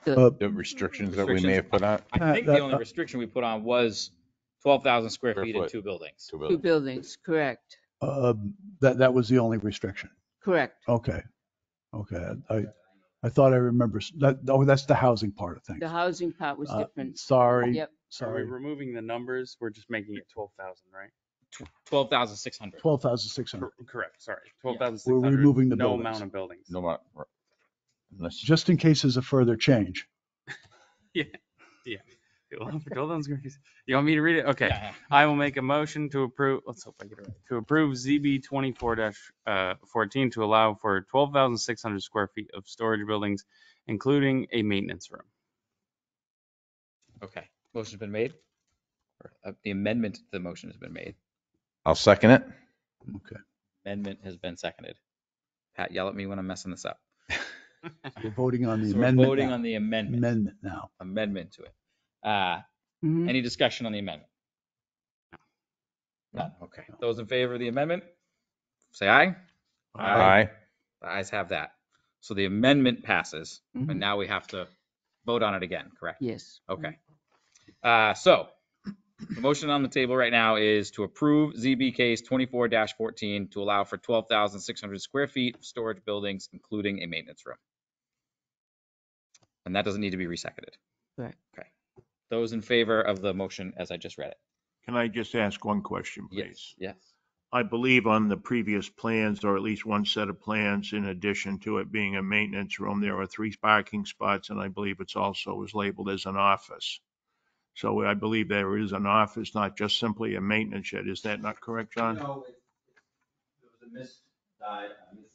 Uh, The restrictions that we may have put on I think the only restriction we put on was 12,000 square Square feet in foot. 2 buildings. 2 two buildings. buildings? Correct, That was the only restriction. correct. Okay. I thought I remember that. Oh, that's the housing part of things. The housing part was different. Sorry. Yep. Sorry. Sorry. Removing the numbers, we're just making it 12,000, right? 12,600. 12,600. Correct, sorry. 12,600. We're removing the No buildings. amount of buildings. No matter. Unless Just in case there's a further change. Yeah. 12,000 square feet. You want me to read it? Okay. Yeah. I will make a motion to approve, let's hope I get it right. To approve ZB 24-14 to allow for 12,600 square feet of storage buildings, including a maintenance room. Okay. Motion's been made. The amendment to the motion has been made. I'll second it. Okay. Amendment has been seconded. Pat, yell at me when I'm messing this up. We're voting on the So amendment. we're voting now. on the amendment. Amendment now. Amendment to it. Mhm. Any discussion on the amendment? None. Okay. Those in favor of the amendment, say aye. Aye. The ayes have that. So the amendment passes, Mhm. and now we have to vote on it again, correct? Yes. Okay. So the motion on the table right now is to approve ZB case 24-14 to allow for 12,600 square feet of storage buildings, including a maintenance room. And that doesn't need to be reseconded. Correct. Okay. Those in favor of the motion as I just read it? Can I just ask one question, please? Yes. I believe on the previous plans, or at least one set of plans, in addition to it being a maintenance room, there are 3 parking spots, and I believe it's also was labeled as an office. So I believe there is an office, not just simply a maintenance shed. Is that not correct, John? No, it was a mislabeling.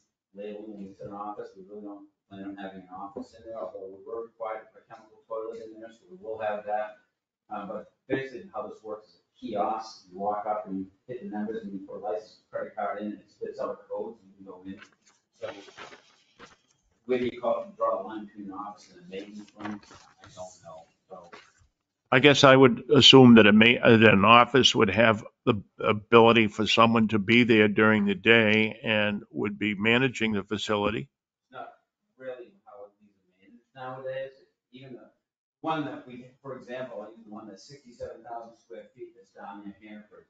It's an office. We really don't plan on having an office in there, although we were required to put a chemical toilet in there, so we will have that. But basically how this works is a kiosk. You walk up and you hit the numbers and you put a license credit card in and it spits out codes and you can go in. So where do you draw the line between an office and a maintenance room? I don't know. So I guess I would assume that an office would have the ability for someone to be there during the day and would be managing the facility. not really how it needs to be managed nowadays. Even the one that we, for example, I use the one that's 67,000 square feet that's down in Hanford.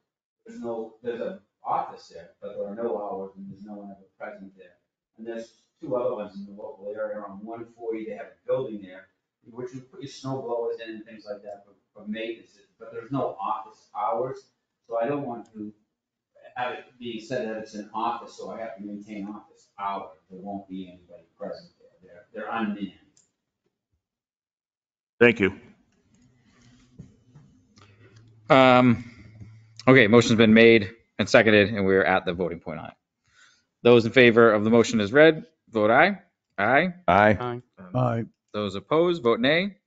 There's an office there, but there are no hours and there's no one ever present there. And there's 2 other ones in the local area on 140. They have a building there, which you put your snow blowers in and things like that for maintenance. But there's no office hours, so I don't want to have it being said that it's an office, so I have to maintain office hours. There won't be anybody present there. They're unmanned. Thank you. Okay, motion's been made and seconded, and we're at the voting point on it. Those in favor of the motion as read, vote aye. Aye. Aye. Aye. Those opposed, vote nay.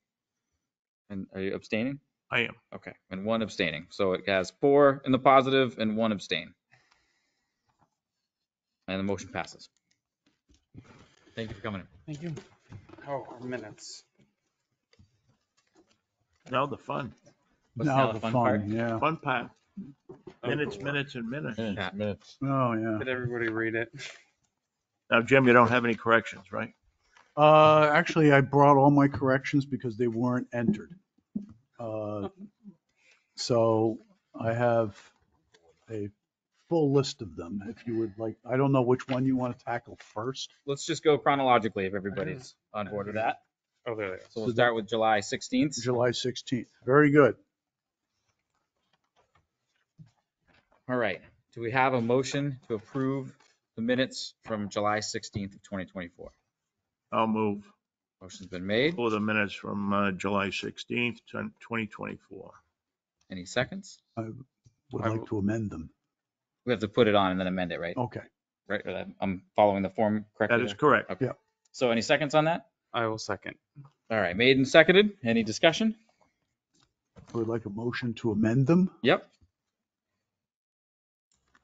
And are you abstaining? I am. Okay, and 1 abstaining. So it has 4 in the positive and 1 abstain. And the motion passes. Thank you for coming in. Thank you. Oh, our minutes. Now the fun What's Now the fun fun, part? yeah. part. Minutes, cool. minutes, and minutes. Minutes. Oh, yeah. Did everybody read it? Now, Jim, you don't have any corrections, right? Actually, I brought all my corrections because they weren't entered. So I have a full list of them if you would like. I don't know which one you want to tackle first. Let's just go chronologically if everybody's on board with that. Oh, there it is. So we'll start with July 16th. July 16th. Very good. All right. Do we have a motion to approve the minutes from July 16th of 2024? I'll move Motion's been made. for the minutes from July 16th, 2024. Any seconds? I would like to amend them. We have to put it on and then amend it, right? Okay. Right. Or I'm following the form correctly. That is there? correct. Okay. Yeah. So any seconds on that? I will second. All right. Made and seconded. Any discussion? I would like a motion to amend them. Yep.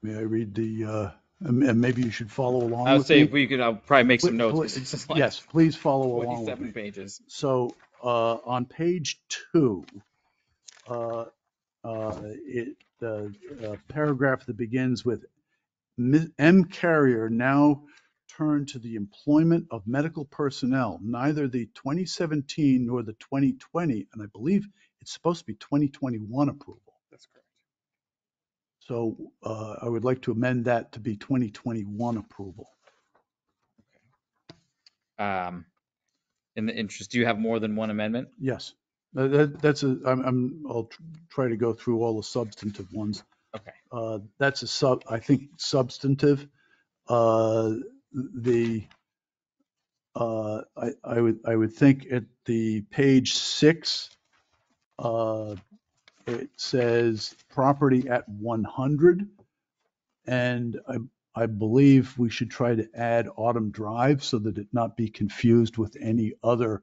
May I read the, and maybe you should follow along I would with say me? if we could, I'll probably make some notes. Please- 'cause it's just like Yes, please follow along with 47 me. pages. So on page 2, the paragraph that begins with M. Carrier now turned to the employment of medical personnel, neither the 2017 nor the 2020, and I believe it's supposed to be 2021 approval. That's correct. So I would like to amend that to be 2021 approval. In the interest, do you have more than one amendment? Yes. I'll try to go through all the substantive ones. Okay. That's I think substantive. I would think at the page 6, it says property at 100. And I believe we should try to add Autumn Drive so that it not be confused with any other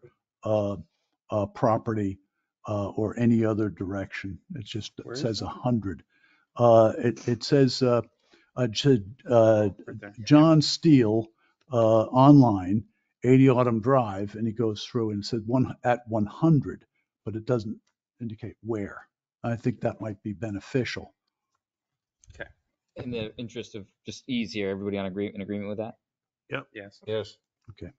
property or any other direction. It just Where says is it? 100. It says Right there. John Steele online, 80 Autumn Drive, and he goes through and said at 100, but it doesn't indicate where. I think that might be beneficial. In the interest of just ease here, everybody in agreement with that? Yes. Yes. Okay.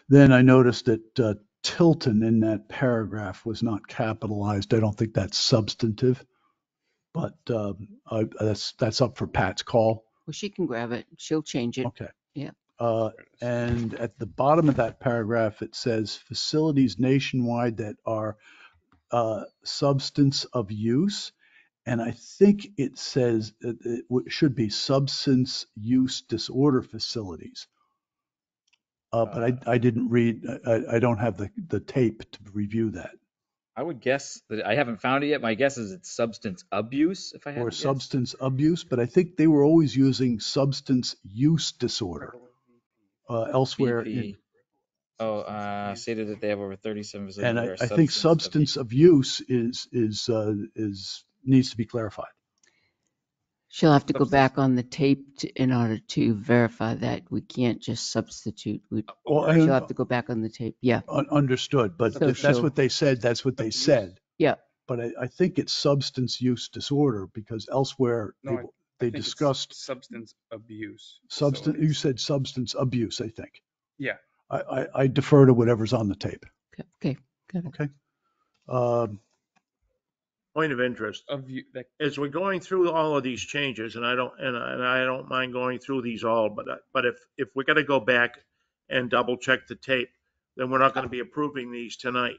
Then I noticed that Tilton in that paragraph was not capitalized. I don't think that's substantive, but that's up for Pat's call. Well, she can grab it. She'll change it. Okay. Yeah. And at the bottom of that paragraph, it says facilities nationwide that are substance of use. And I think it says that it should be substance use disorder facilities. But I didn't read, I don't have the tape to review that. I would guess that I haven't found it yet. My guess is it's substance abuse, if I had Or to guess. substance abuse, but I think they were always using substance use disorder elsewhere. BP. Stated that they have over 37 facilities And that are I think substance substance of use is needs to be clarified. She'll have to go Substance. back on the tape in order to verify that. We can't just substitute. Well, She'll have to go back on the tape. Yeah. Understood, but So that's she'll- what they said. That's what they said. Yeah. But I think it's substance use disorder because elsewhere No, they I think it's discussed substance abuse. substance. You facilities. said substance abuse, I think. Yeah. I defer to whatever's on the tape. Okay. Got it. Okay. Um, Point of interest. As we're going through all of these changes, and I don't mind going through these all, but if we're gonna go back and double check the tape, then we're not gonna be approving these tonight.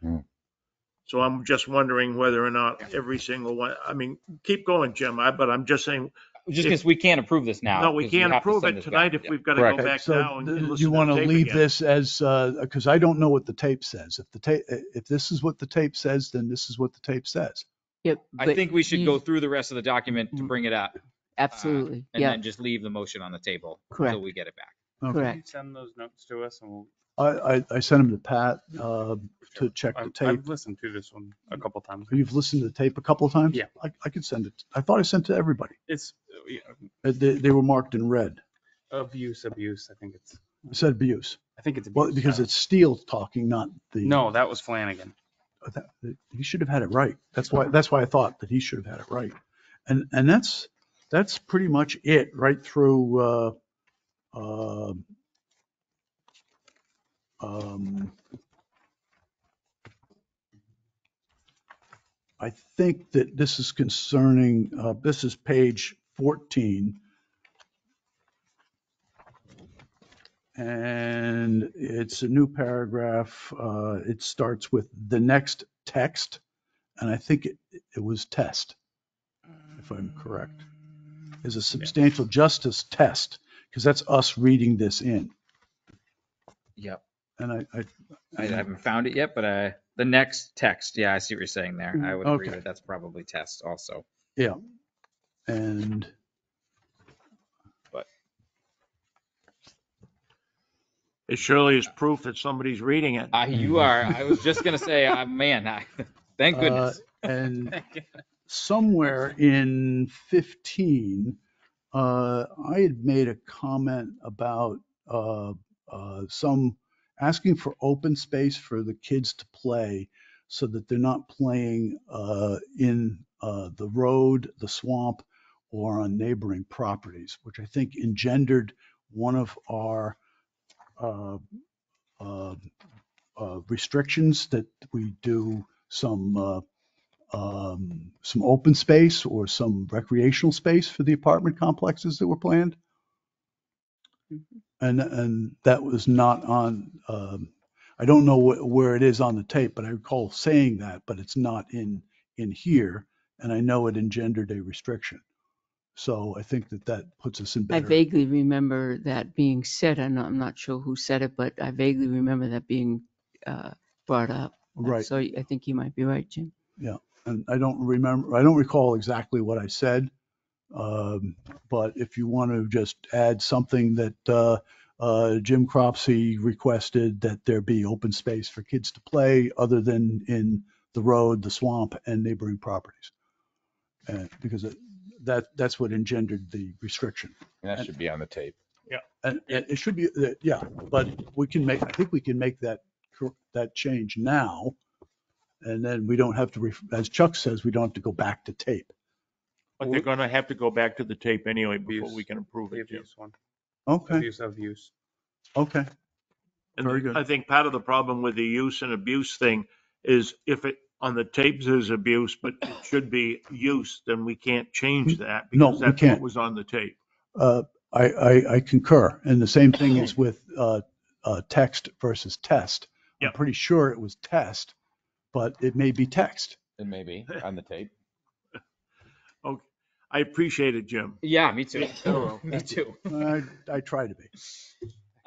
So I'm just wondering whether or not every single one, I mean, keep going, Jim, but I'm just saying, Just because we can't approve this now. no, we 'cause can't have to approve send it this back. tonight if Yeah. we've gotta go Okay, back so now and listen to you the want to tape leave again. this as, because I don't know what the tape says. If this is what the tape says, then this is what the tape says. Yep. I think we should go through the rest of the document to bring it up. Absolutely. And Yeah. then just leave the motion on the table Correct. until we get it back. Okay. Can you Correct. send those notes to us and we'll. I sent them to Pat to check the tape. I've listened to this one a couple times. You've listened to the tape a couple of times? Yeah. I could send it. I thought I sent it to everybody. It's They were marked in red. abuse. I think it's. It said abuse. I think it's abuse. Well, because it's Steele talking, not the. No, that was Flanagan. He should have had it right. That's why I thought that he should have had it right. And that's pretty much it right through, I think that this is concerning, this is page 14. And it's a new paragraph. It starts with the next text. And I think it was test, if I'm correct. Is a substantial justice test, because that's us reading this in. Yep. And I haven't found it yet, but the next text, yeah, I see what you're saying there. I would agree Okay. that that's probably test also. Yeah. And But It surely is proof that somebody's reading it. you are, I was just going to say, man, thank goodness. and somewhere in 15, I had made a comment about some asking for open space for the kids to play so that they're not playing in the road, the swamp, or on neighboring properties, which I think engendered one of our restrictions that we do some open space or some recreational space for the apartment complexes that were planned. And that was not on, I don't know where it is on the tape, but I recall saying that, but it's not in here. And I know it engendered a restriction. So I think that puts us in I better. vaguely remember that being said. I'm not sure who said it, but I vaguely remember that being brought up. Right. So I think you might be right, Jim. Yeah. And I don't recall exactly what I said. But if you want to just add something that Jim Cropsey requested that there be open space for kids to play other than in the road, the swamp, and neighboring properties. Because that's what engendered the restriction. And that should be on the tape. And it should be, yeah, but I think we can make that change now. And then we don't have to, as Chuck says, we don't have to go back to tape. But they're gonna have to go back to the tape anyway before Abuse. we can approve The it, Jim. abuse one. Okay, Abuse of use. okay. And Very good. I think part of the problem with the use and abuse thing is if it, on the tapes is abuse, but it should be use, then we can't change that. No, because we that's can't. what was on the tape. I concur. And the same thing is with text versus test. I'm Yep. pretty sure it was test, but it may be text. It may be on the tape. I appreciate it, Jim. Yeah, me too. Thorough. Me too. I try to be.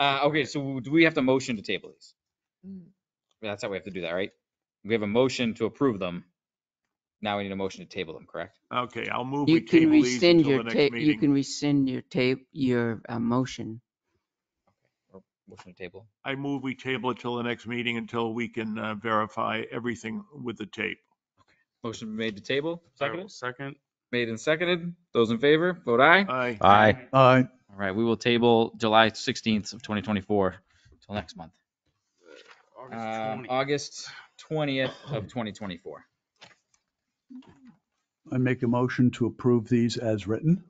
Okay, so do we have to motion to table these? That's how we have to do that, right? We have a motion to approve them. Now we need a motion to table them, correct? Okay, I'll move You we can table these rescind until your the next you meeting. can rescind your motion. Or motion to table. I move we table it till the next meeting until we can verify everything with the tape. Motion made to table. I will Seconded. second. Made and seconded. Those in favor, vote aye. Aye. Aye. Aye. All right, we will table July 16th of 2024 till next month. August 20th. August 20th of 2024. I make a motion to approve these as written.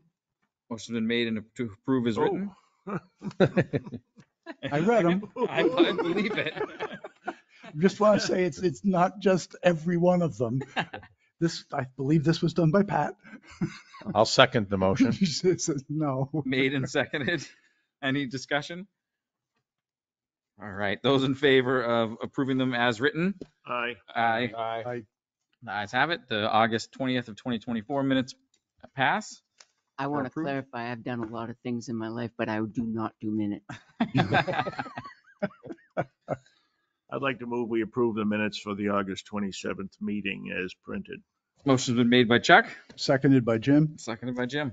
Motion's been made and to approve as written. I read them. I believe it. Just want to say it's not just every one of them. I believe this was done by Pat. I'll second the motion. He says no. Made and seconded. Any discussion? All right, those in favor of approving them as written? Aye. Aye. Aye. The ayes have it. The August 20th of 2024 minutes pass. I want to approved. clarify, I've done a lot of things in my life, but I do not do minutes. I'd like to move we approve the minutes for the August 27th meeting as printed. Motion's been made by Chuck, Seconded by Jim. seconded by Jim.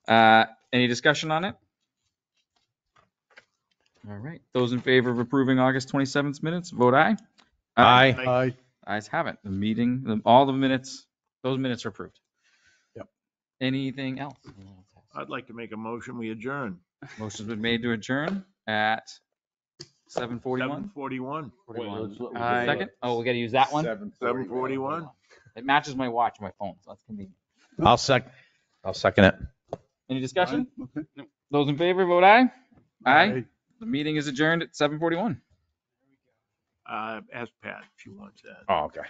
Any discussion on it? All right, those in favor of approving August 27th minutes, vote aye. Aye. Aye. Ayes have it. The meeting, all the minutes, those minutes are approved. Yep. Anything else? I'd like to make a motion, we adjourn. Motion's been made to adjourn at 7:41. 7:41. Aye. Second? Oh, we gotta use that one? 7:41. It matches my watch, my phone, so that's convenient. I'll second it. Any discussion? Okay. Those in favor, vote aye. Aye. Aye. The meeting is adjourned at 7:41. Ask Pat if she wants that. Oh, okay.